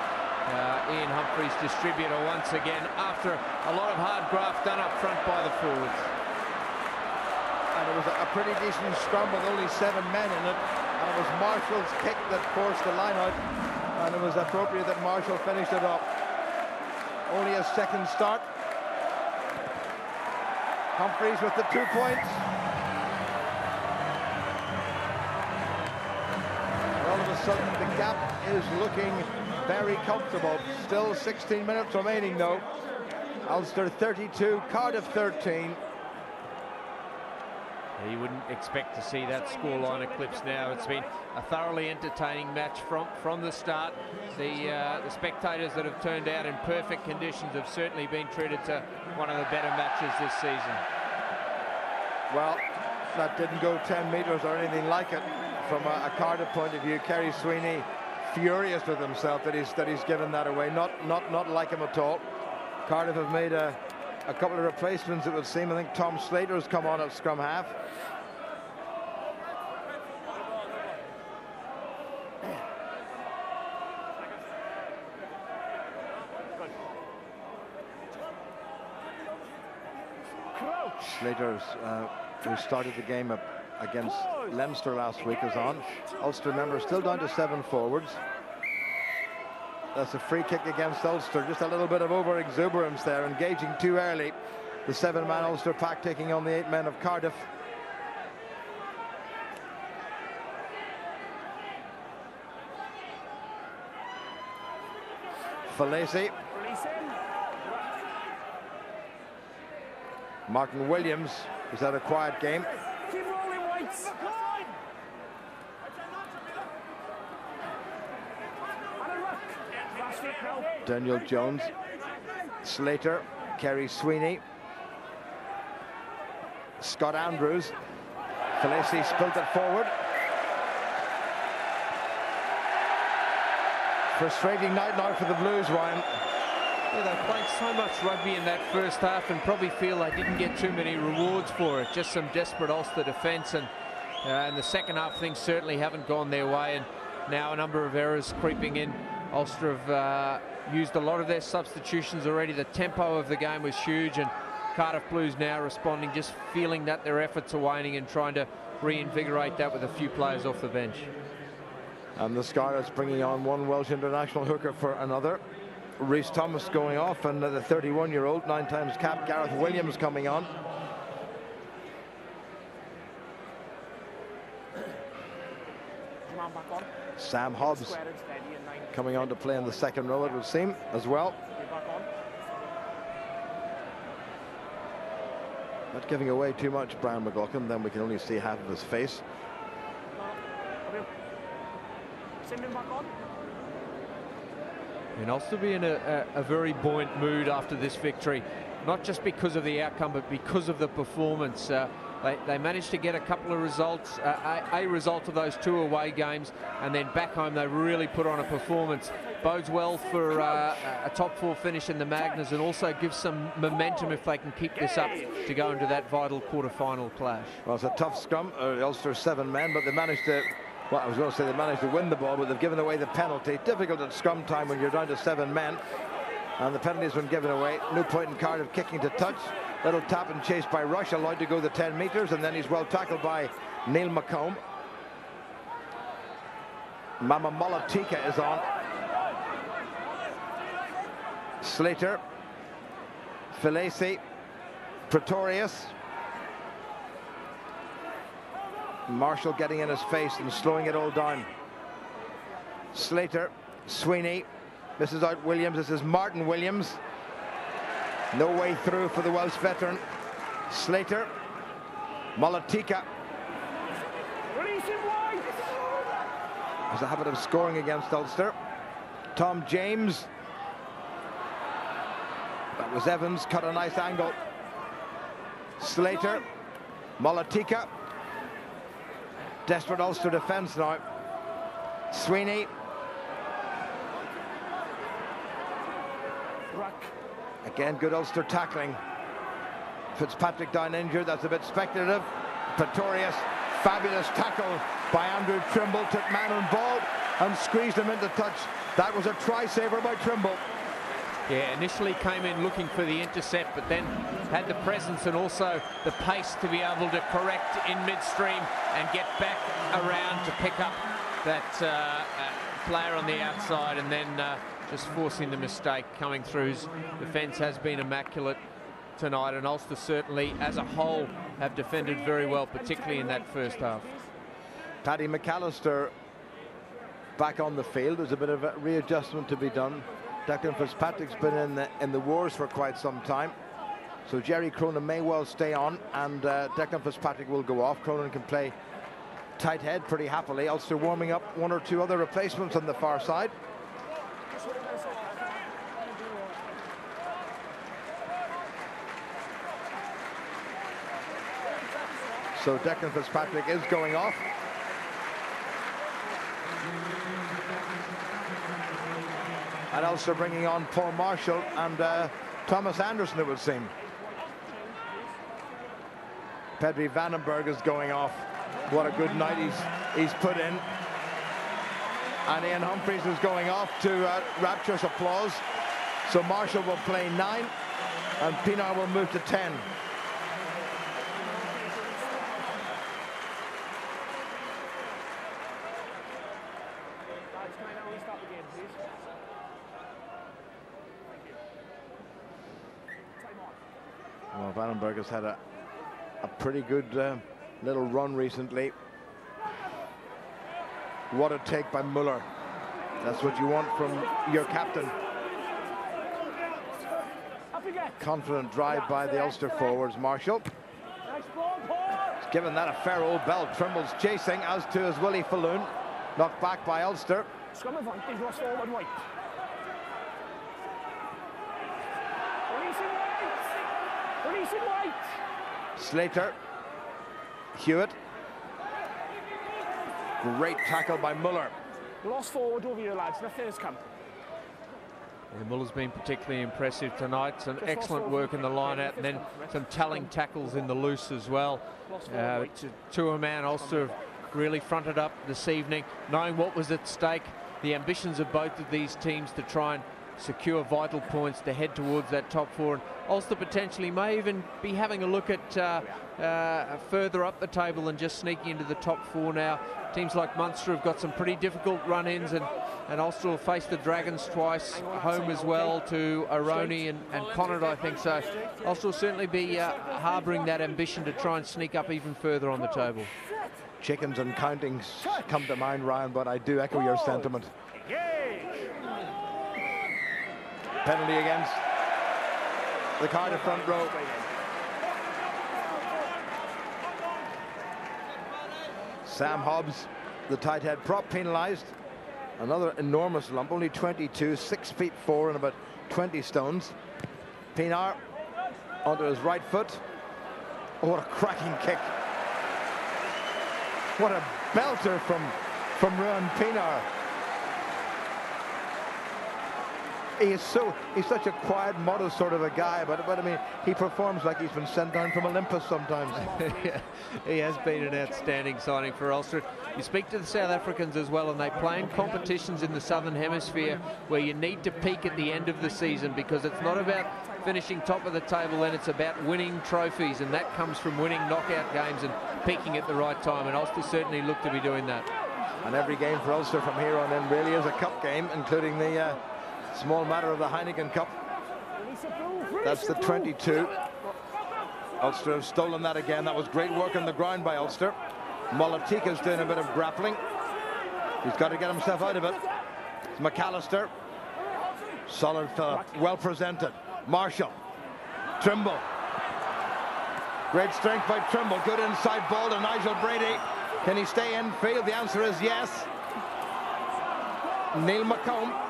Ian Humphreys distributor once again after a lot of hard graft done up front by the forwards. And it was a pretty decent scrum with only 7 men in it, and it was Marshall's kick that forced the line out, and it was appropriate that Marshall finished it up. Only a second start. Humphreys with the 2 points. And all of a sudden the gap is looking very comfortable. Still 16 minutes remaining though. Ulster 32, Cardiff 13. You wouldn't expect to see that scoreline eclipse now. It's been a thoroughly entertaining match from the start. The spectators that have turned out in perfect conditions have certainly been treated to one of the better matches this season. Well, that didn't go 10 metres or anything like it from a Cardiff point of view. Kerry Sweeney furious with himself that he's given that away. Not like him at all. Cardiff have made a couple of replacements, it would seem. I think Tom Slater's come on at scrum half. Slater's who started the game against Leinster last week is on. Ulster members still down to 7 forwards. That's a free kick against Ulster. Just a little bit of over-exuberance there, engaging too early. The 7-man Ulster pack taking on the 8 men of Cardiff. Falaisi. Martin Williams has had a quiet game. Keep rolling, Whites. Daniel Jones, Slater, Kerry Sweeney, Scott Andrews. Falaisi spilt it forward. Frustrating night now for the Blues, Ryan. Yeah, they played so much rugby in that first half and probably feel they didn't get too many rewards for it. Just some desperate Ulster defence, and in the second half things certainly haven't gone their way, and now a number of errors creeping in. Ulster have used a lot of their substitutions already. The tempo of the game was huge, and Cardiff Blues now responding, just feeling that their efforts are waning and trying to reinvigorate that with a few players off the bench. And the Scarlets bringing on one Welsh international hooker for another. Rhys Thomas going off, and the 31-year-old, 9-times cap Gareth Williams coming on. Sam Hobbs coming on to play in the second row, it would seem, as well. Not giving away too much, Brian McLaughlin, then we can only see half of his face. And Ulster be in a very buoyant mood after this victory, not just because of the outcome, but because of the performance. They managed to get a couple of results, a result of those 2 away games, and then back home they really put on a performance. Bodes well for a top 4 finish in the Magners, and also gives some momentum if they can keep this up to go into that vital quarter-final clash. Well, it's a tough scrum, Ulster 7 men, but they managed to, well, I was going to say they managed to win the ball, but they've given away the penalty. Difficult at scrum time when you're down to 7 men, and the penalty's been given away. No point in Cardiff kicking to touch. Little tap and chase by Rush, allowed to go the 10 metres, and then he's well tackled by Neil McComb. Mama Molatika is on. Slater, Falaisi, Pretorius. Marshall getting in his face and slowing it all down. Slater, Sweeney, misses out Williams. This is Martin Williams. No way through for the Welsh veteran. Slater, Molatika. Has a habit of scoring against Ulster. Tom James. That was Evans, cut a nice angle. Slater, Molatika. Desperate Ulster defence now. Sweeney. Again, good Ulster tackling. Fitzpatrick down injured, that's a bit speculative. Pretorius, fabulous tackle by Andrew Trimble, took man on ball and squeezed him into touch. That was a try saver by Trimble. Yeah, initially came in looking for the intercept, but then had the presence and also the pace to be able to correct in midstream and get back around to pick up that player on the outside, and then just forcing the mistake coming through. His defence has been immaculate tonight, and Ulster certainly as a whole have defended very well, particularly in that first half. Paddy McAllister back on the field. There's a bit of a readjustment to be done. Declan Fitzpatrick's been in the wars for quite some time, so Jerry Cronin may well stay on, and Declan Fitzpatrick will go off. Cronin can play tight head pretty happily. Ulster warming up 1 or 2 other replacements on the far side. So Declan Fitzpatrick is going off. And Ulster bringing on Paul Marshall and Thomas Anderson, it would seem. Pedri Vandenberg is going off. What a good night he's put in. And Ian Humphreys is going off to rapturous applause. So Marshall will play 9 and Pienaar will move to 10. Well, Vandenberg has had a pretty good little run recently. What a take by Muller. That's what you want from your captain. Confident drive by the Ulster forwards. Marshall. He's given that a fair old belt. Trimble's chasing, as to is Willie Falloon. Knocked back by Ulster. Scrum advantage, lost forward White. Releasing White. Slater. Hewitt. Great tackle by Muller. Lost forward over here, lads. Nothing has come. Yeah, Muller's been particularly impressive tonight. Some excellent work in the line-out, and then some telling tackles in the loose as well. To a man, Ulster really fronted up this evening, knowing what was at stake. The ambitions of both of these teams to try and secure vital points to head towards that top four. And Ulster potentially may even be having a look at further up the table and just sneaking into the top four now. Teams like Munster have got some pretty difficult run-ins, and Ulster will face the Dragons twice, home as well to Aroni and Connacht, I think. So Ulster will certainly be harbouring that ambition to try and sneak up even further on the table. Chickens and countings come to mind, Ryan, but I do echo your sentiment. Penalty against the Cardiff front row. Sam Hobbs, the tight head prop, penalised. Another enormous lump, only 22, 6'4" and about 20 stones. Pienaar onto his right foot. Oh, what a cracking kick. What a belter from Ruan Pienaar. He's such a quiet, modest sort of a guy, but I mean, he performs like he's been sent down from Olympus sometimes. Yeah, he has been an outstanding signing for Ulster. You speak to the South Africans as well, and they play in competitions in the Southern Hemisphere where you need to peak at the end of the season, because it's not about finishing top of the table, then it's about winning trophies, and that comes from winning knockout games and peaking at the right time, and Ulster certainly look to be doing that. And every game for Ulster from here on in really is a cup game, including the small matter of the Heineken Cup. That's the 22. Ulster have stolen that again. That was great work on the ground by Ulster. Molatika's doing a bit of grappling. He's got to get himself out of it. It's McAllister. Solid fella, well presented. Marshall. Trimble. Great strength by Trimble. Good inside ball to Nigel Brady. Can he stay in field? The answer is yes. Neil McComb.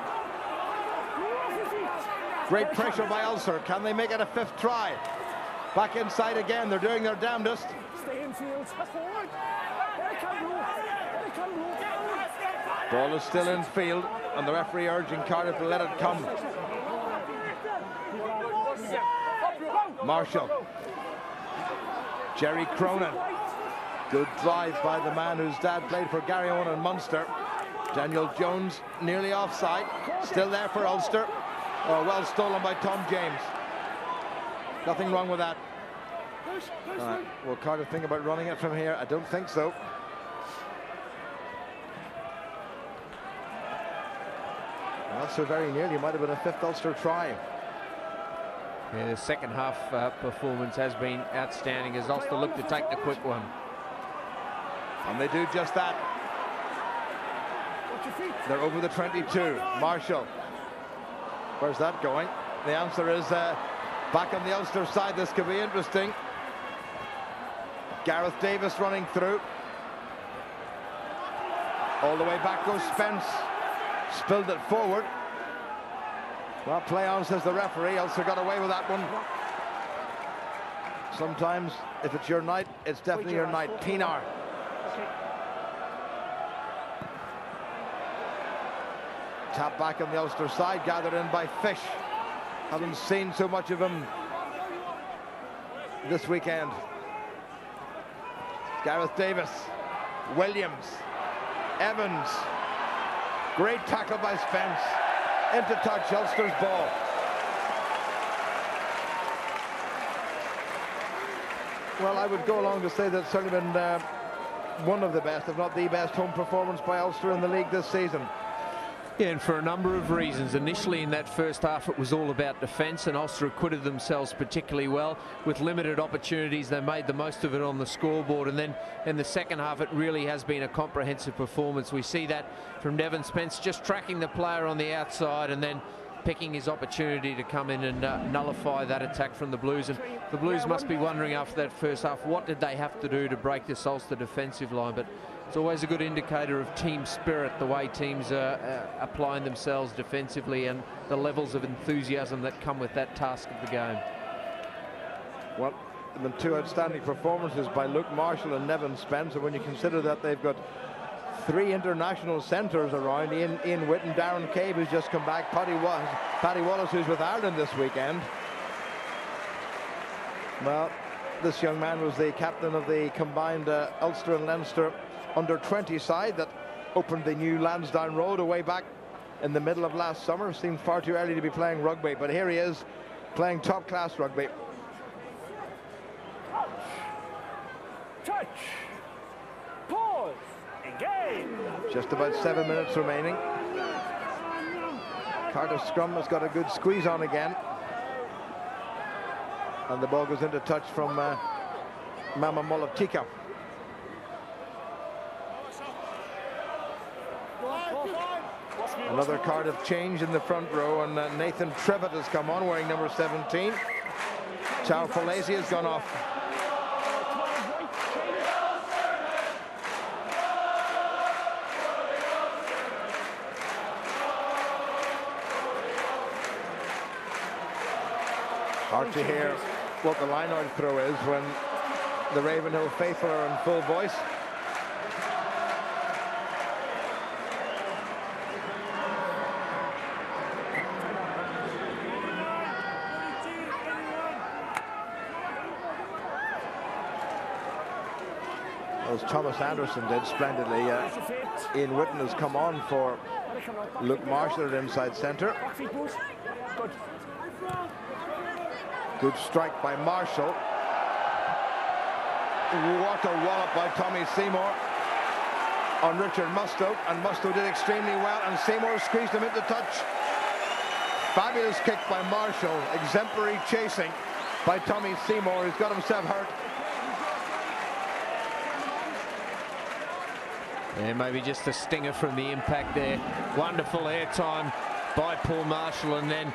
Great pressure by Ulster. Can they make it a fifth try? Back inside again. They're doing their damnedest. Stay in field. Forward. Ball is still in field, and the referee urging Cardiff to let it come. Marshall. Jerry Cronin. Good drive by the man whose dad played for Gary Owen and Munster. Daniel Jones nearly offside. Still there for Ulster. Oh, well stolen by Tom James. Nothing wrong with that. Will Cardiff think about running it from here? I don't think so. Well, so very nearly might have been a fifth Ulster try. Yeah, the second half performance has been outstanding as Ulster look to take the quick one. And they do just that. They're over the 22. Marshall. Where's that going? The answer is back on the Ulster side. This could be interesting. Gareth Davis running through. All the way back goes Spence. Spilled it forward. Well, play on, says the referee. Ulster got away with that one. Sometimes, if it's your night, it's definitely your night. Pienaar. Tap back on the Ulster side, gathered in by Fish. Haven't seen so much of him this weekend. Gareth Davis, Williams, Evans. Great tackle by Spence. Into touch, Ulster's ball. Well, I would go along to say that's certainly been one of the best, if not the best, home performance by Ulster in the league this season. Yeah, and for a number of reasons. Initially in that first half it was all about defence, and Ulster acquitted themselves particularly well. With limited opportunities they made the most of it on the scoreboard, and then in the second half it really has been a comprehensive performance. We see that from Devon Spence, just tracking the player on the outside and then picking his opportunity to come in and nullify that attack from the Blues. And the Blues must be wondering after that first half, what did they have to do to break this Ulster defensive line? But it's always a good indicator of team spirit, the way teams are applying themselves defensively and the levels of enthusiasm that come with that task of the game. Well, the two outstanding performances by Luke Marshall and Nevin Spence, and when you consider that they've got three international centres around, Ian Whitten, Darren Cave, who's just come back, Paddy Wallace, who's with Ireland this weekend. Well, this young man was the captain of the combined Ulster and Leinster under-20 side that opened the new Lansdowne Road away back in the middle of last summer. Seemed far too early to be playing rugby, but here he is playing top-class rugby. Touch. Pause. Engage. Just about 7 minutes remaining. Cardiff scrum has got a good squeeze on again. And the ball goes into touch from Mama Molotika. Another Cardiff change in the front row, and Nathan Trevitt has come on wearing number 17. Chow Folesi has gone off. Hard to hear what the line-out throw is when the Ravenhill faithful are in full voice. As Thomas Anderson did splendidly. Ian Whitten has come on for Luke Marshall at inside centre. Good strike by Marshall. What a wallop by Tommy Seymour on Richard Mustoe, and Mustoe did extremely well, and Seymour squeezed him into touch. Fabulous kick by Marshall, exemplary chasing by Tommy Seymour, who's got himself hurt. And maybe just a stinger from the impact there. Wonderful airtime by Paul Marshall, and then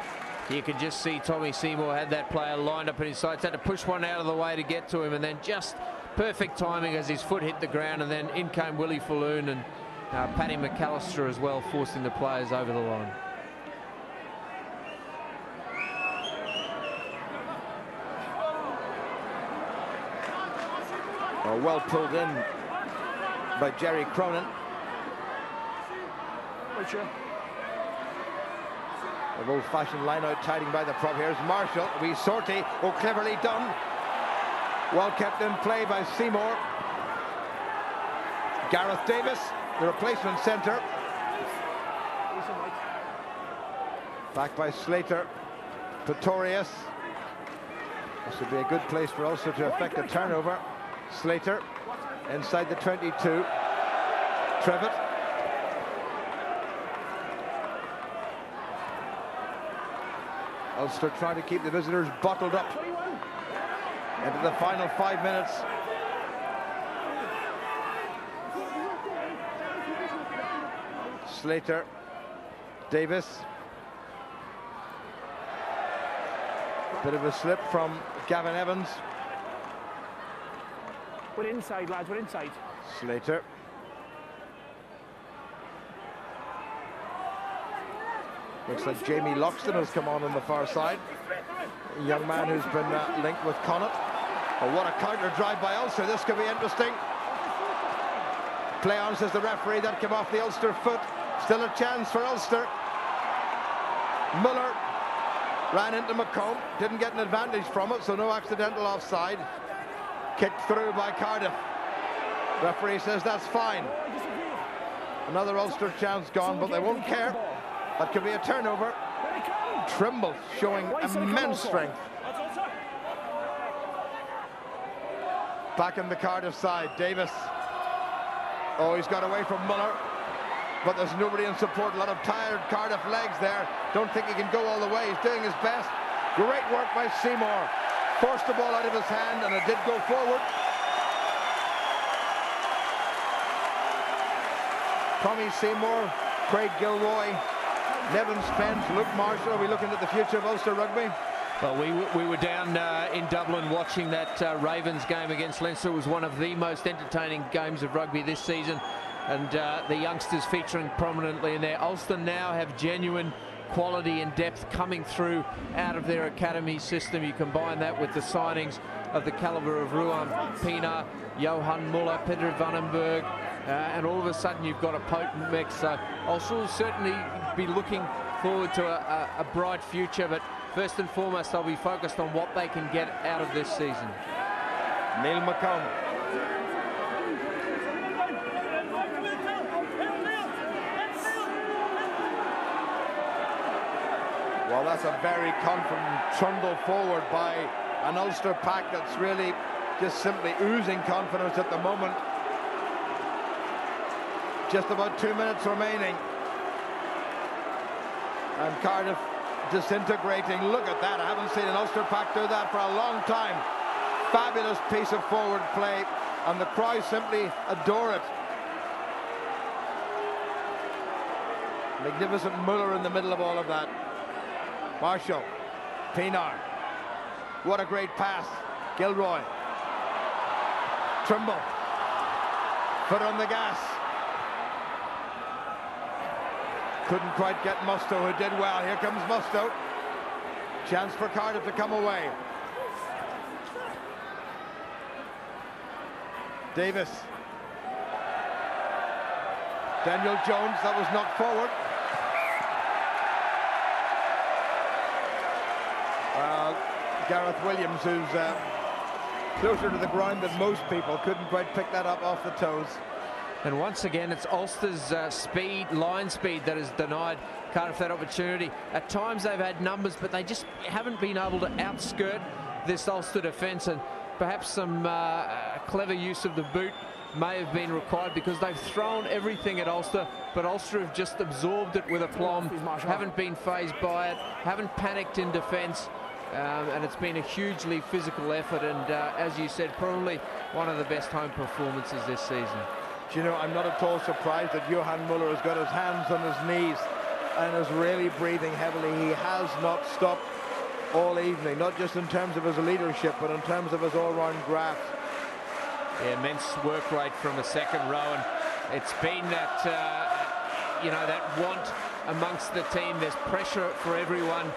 you could just see Tommy Seymour had that player lined up in his sights, had to push one out of the way to get to him, and then just perfect timing as his foot hit the ground, and then in came Willie Falloon and Paddy McAllister as well, forcing the players over the line. Well pulled in by Jerry Cronin. Of old-fashioned line-out tiding by the prop. Here's Marshall, wee sortie. Oh, cleverly done. Well kept in play by Seymour. Gareth Davis, the replacement centre. Back by Slater. Pretorius. This would be a good place for Ulster to effect a turnover. Slater inside the 22. Trevitt. Ulster trying to keep the visitors bottled up into the final 5 minutes. Slater, Davis. Bit of a slip from Gavin Evans. We're inside, lads, we're inside. Slater. Looks like Jamie Loxton has come on the far side. A young man who's been linked with Connacht. Oh, what a counter drive by Ulster. This could be interesting. Play on, says the referee. That came off the Ulster foot. Still a chance for Ulster. Muller ran into McComb. Didn't get an advantage from it, so no accidental offside. Kicked through by Cardiff. Referee says that's fine. Another Ulster chance gone, but they won't care. That could be a turnover. Trimble showing immense strength. Back in the Cardiff side, Davis. Oh, he's got away from Muller. but there's nobody in support. A lot of tired Cardiff legs there. Don't think he can go all the way. He's doing his best. Great work by Seymour. Forced the ball out of his hand, and it did go forward. Tommy Seymour, Craig Gilroy, Nevin Spence, Luke Marshall. Are we looking at the future of Ulster rugby? Well, we were down in Dublin watching that Ravens game against Leinster. It was one of the most entertaining games of rugby this season, and the youngsters featuring prominently in there. Ulster now have genuine quality and depth coming through out of their academy system. You combine that with the signings of the calibre of Ruan Pienaar, Johan Muller, Peter Vandenberg, and all of a sudden you've got a potent mix. So Ulster will certainly be looking forward to a bright future, but first and foremost they'll be focused on what they can get out of this season. Neil McComb. Well, that's a very confident trundle forward by an Ulster pack that's really just simply oozing confidence at the moment. Just about 2 minutes remaining. And Cardiff disintegrating. Look at that. I haven't seen an Ulster pack do that for a long time. Fabulous piece of forward play, and the crowd simply adore it. Magnificent Muller in the middle of all of that. Marshall, Pienaar. What a great pass. Gilroy. Trimble. Foot on the gas. Couldn't quite get Musto, who did well. Here comes Musto. Chance for Cardiff to come away. Davis. Daniel Jones, that was knocked forward. Gareth Williams, who's closer to the ground than most people, couldn't quite pick that up off the toes. And once again, it's Ulster's line speed that has denied Cardiff that opportunity. At times they've had numbers, but they just haven't been able to outskirt this Ulster defence, and perhaps some clever use of the boot may have been required, because they've thrown everything at Ulster, but Ulster have just absorbed it with aplomb, haven't been fazed by it, haven't panicked in defence. And it's been a hugely physical effort, and as you said, probably one of the best home performances this season. Do you know, I'm not at all surprised that Johan Muller has got his hands on his knees and is really breathing heavily. He has not stopped all evening, not just in terms of his leadership, but in terms of his all-round graft. Yeah, immense work rate from the second row, and it's been that, you know, that want amongst the team. There's pressure for everyone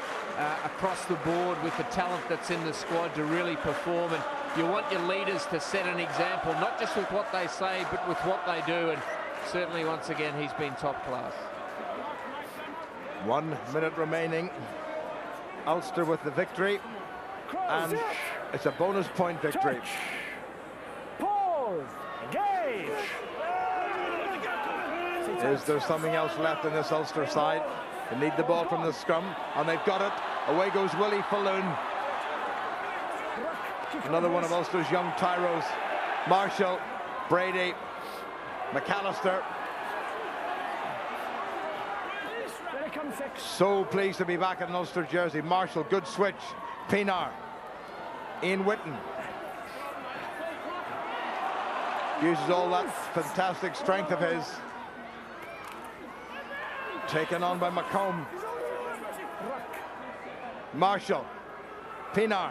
across the board with the talent that's in the squad to really perform, and you want your leaders to set an example, not just with what they say, but with what they do, and certainly once again he's been top class. 1 minute remaining. Ulster with the victory, and it's a bonus point victory. Pause. Engage. Is there something else left in this Ulster side? They need the ball from the scrum, and they've got it. Away goes Willie Falloon. Another one of Ulster's young tyros. Marshall, Brady, McAllister. So pleased to be back in an Ulster jersey. Marshall, good switch. Pienaar. Ian Whitten. Uses all that fantastic strength of his. Taken on by McComb. Marshall. Pienaar.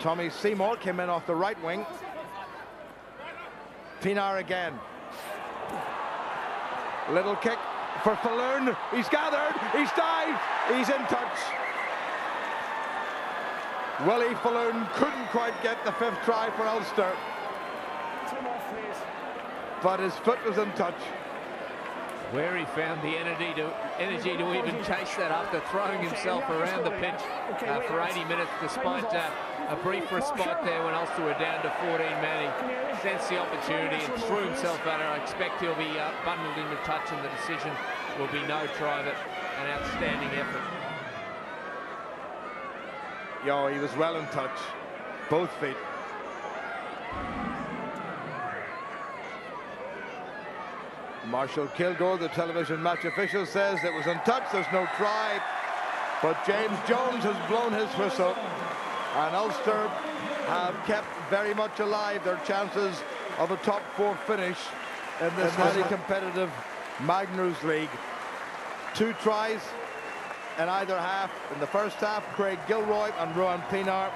Tommy Seymour came in off the right wing. Pienaar again. Little kick for Falloon. He's gathered. He's dived. He's in touch. Willie Falloon couldn't quite get the fifth try for Ulster, but his foot was in touch. Where he found the energy to even chase that after throwing himself around the pitch for 80 minutes, despite a brief respite there when Ulster were down to 14 men. He sensed the opportunity and threw himself at it. I expect he'll be bundled into touch, and the decision will be no try, but an outstanding effort. Yo, he was well in touch, both feet. Marshall Kilgore, the television match official, says it was untouched, there's no try. But James Jones has blown his whistle, and Ulster have kept very much alive their chances of a top 4 finish in this highly competitive Magners League. 2 tries in either half. In the first half, Craig Gilroy and Rowan Pienaar.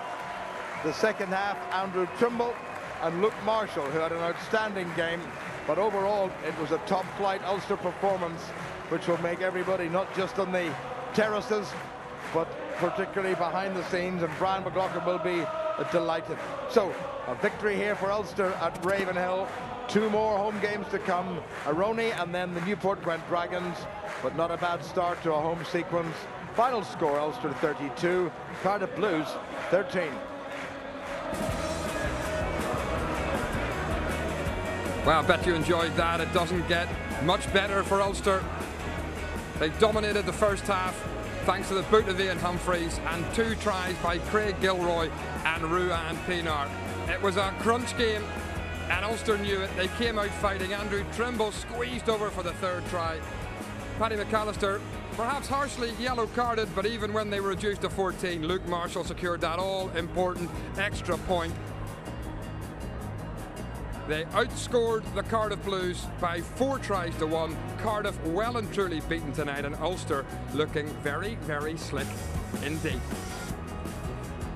The second half, Andrew Trimble and Luke Marshall, who had an outstanding game. But overall, it was a top-flight Ulster performance, which will make everybody, not just on the terraces, but particularly behind the scenes, and Brian McLaughlin will be delighted. So, a victory here for Ulster at Ravenhill. 2 more home games to come, Aroni and then the Newport Gwent Dragons, but not a bad start to a home sequence. Final score, Ulster 32, Cardiff Blues 13. Well, I bet you enjoyed that. It doesn't get much better for Ulster. They dominated the first half thanks to the boot of Ian Humphreys and 2 tries by Craig Gilroy and Ruan Pienaar. It was a crunch game and Ulster knew it. They came out fighting. Andrew Trimble squeezed over for the 3rd try. Paddy McAllister, perhaps harshly yellow carded, but even when they were reduced to 14, Luke Marshall secured that all-important extra point. They outscored the Cardiff Blues by 4 tries to 1. Cardiff well and truly beaten tonight, and Ulster looking very, very slick indeed.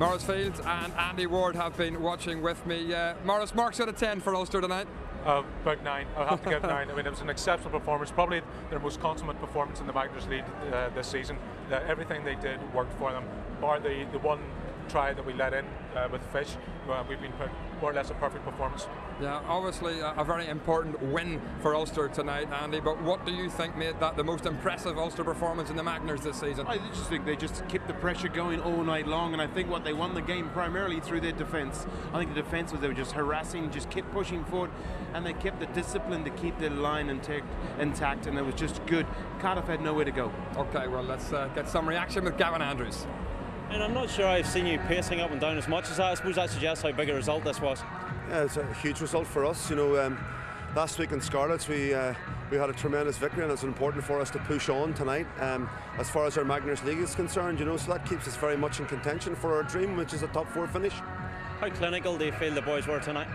Maurice Fields and Andy Ward have been watching with me. Maurice, marks out of 10 for Ulster tonight? About 9. I'll have to give 9. I mean, it was an exceptional performance, probably their most consummate performance in the Magners League this season. Everything they did worked for them, bar the 1 try that we let in with Fish. We've been more or less a perfect performance. Yeah, obviously a very important win for Ulster tonight, Andy, but what do you think made that the most impressive Ulster performance in the Magners this season? I just think they just kept the pressure going all night long, and I think what they won the game primarily through their defence. I think the defence was, they were just harassing, just kept pushing forward, and they kept the discipline to keep their line intact, and it was just good. Cardiff had nowhere to go. Okay, well, let's get some reaction with Gavin Andrews. And I'm not sure I've seen you pacing up and down as much as that. I suppose that suggests how big a result this was. Yeah, it's a huge result for us. You know, last week in Scarlets we had a tremendous victory, and it's important for us to push on tonight. As far as our Magners League is concerned, you know, so that keeps us very much in contention for our dream, which is a top 4 finish. How clinical do you feel the boys were tonight?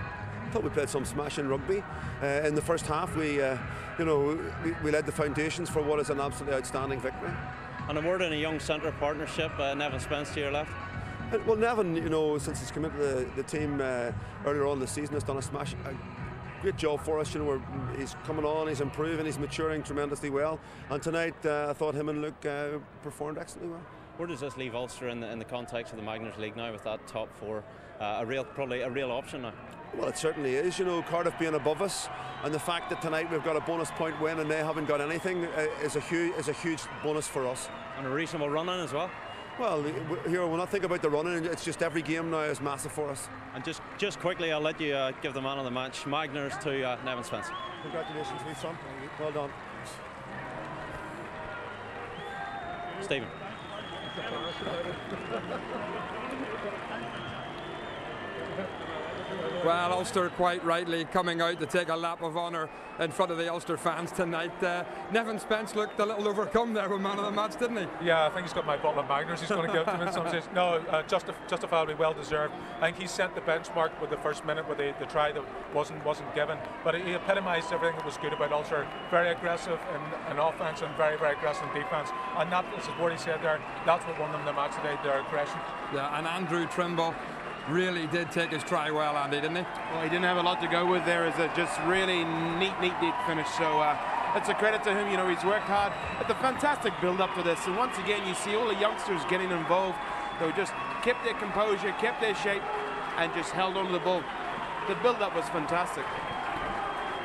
I thought we played some smashing rugby. In the first half, we laid the foundations for what is an absolutely outstanding victory. And a word in a young centre partnership, Nevin Spence to your left. Well, Nevin, you know, since he's come into the team earlier on this season, has done a great job for us. You know, he's coming on, he's improving, he's maturing tremendously well. And tonight, I thought him and Luke performed excellently well. Where does this leave Ulster in the context of the Magners League now, with that top 4, probably a real option now? Well, it certainly is. You know, Cardiff being above us, and the fact that tonight we've got a bonus point win and they haven't got anything is a huge bonus for us. And a reasonable run in as well. Well, here we'll not think about the running. It's just every game now is massive for us. And just quickly, I'll let you give the man of the match, Magners, to Nevin Spence. Congratulations, wee son. Well done. Stephen. Well, Ulster quite rightly coming out to take a lap of honour in front of the Ulster fans tonight. Nevin Spence looked a little overcome there with man of the match, didn't he? Yeah, I think he's got my bottle of Magners he's going to give to him in some sense. No, justifiably well deserved. I think he set the benchmark with the first minute with the try that wasn't given, but he epitomised everything that was good about Ulster. Very aggressive in offence and very, very aggressive in defence, and that, as what he said there, that's what won them the match today, their aggression. Yeah, and Andrew Trimble really did take his try well, Andy, didn't he? Well, he didn't have a lot to go with there. It's a just really neat finish. So it's a credit to him. You know, he's worked hard. It's a fantastic build-up to this. And once again, you see all the youngsters getting involved. They just kept their composure, kept their shape, and just held on to the ball. The build-up was fantastic.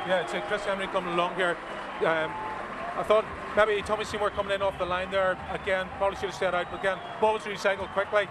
Yeah, it's Chris Emery coming along here. I thought maybe Tommy Seymour coming in off the line there again, probably should have stayed out, but again, ball was recycled quickly.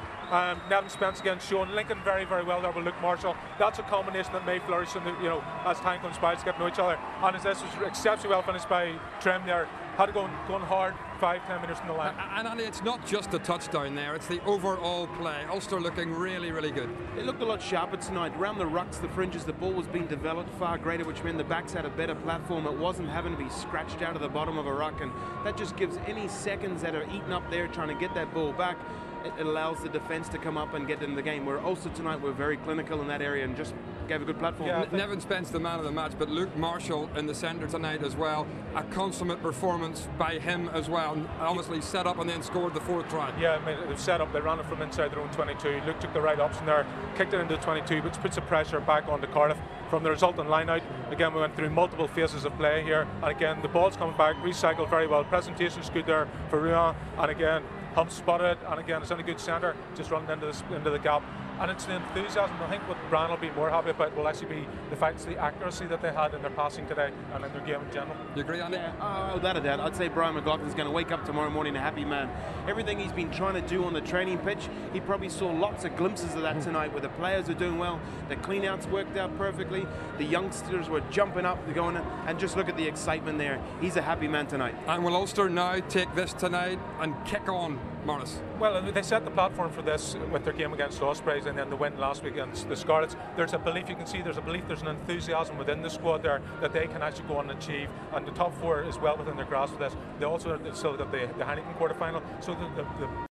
Nevin Spence again shown Lincoln very, very well there with Luke Marshall. That's a combination that may flourish in the, you know, as time comes by to get to know each other. And this was exceptionally well finished by Trim there. had to go going hard 5-10 minutes from the line. And Andy, it's not just the touchdown there, it's the overall play. Ulster looking really, really good. They looked a lot sharper tonight. Around the rucks, the fringes, the ball was being developed far greater, which meant the backs had a better platform. It wasn't having to be scratched out of the bottom of a ruck, and that just gives any seconds that are eaten up there trying to get that ball back. It allows the defence to come up and get in the game. Where Ulster tonight were very clinical in that area and just gave a good platform. Yeah, Nevin Spence the man of the match, but Luke Marshall in the centre tonight as well. A consummate performance by him as well. And obviously set up and then scored the 4th try. Yeah, I mean, they set up, they ran it from inside their own 22. Luke took the right option there, kicked it into the 22, which puts the pressure back onto Cardiff. From the resultant line out, again, we went through multiple phases of play here. And again, the ball's coming back, recycled very well. Presentation's good there for Ruan. And again, Hump spotted, and again, it's in a good centre, just running into the gap. And it's the enthusiasm. I think what Brian will be more happy about will actually be the fact it's the accuracy that they had in their passing today and in their game in general. You agree on that? Without a doubt. I'd say Brian McLaughlin's going to wake up tomorrow morning a happy man. Everything he's been trying to do on the training pitch, he probably saw lots of glimpses of that tonight, where the players are doing well, the clean-outs worked out perfectly, the youngsters were jumping up, going, and just look at the excitement there. He's a happy man tonight. And will Ulster now take this tonight and kick on, Morris? Well, they set the platform for this with their game against Ospreys and then the win last week against the Scarlets. There's a belief, you can see there's a belief, there's an enthusiasm within the squad there that they can actually go on and achieve, and the top 4 is well within their grasp of this. They also still got the Heineken quarter-final, so the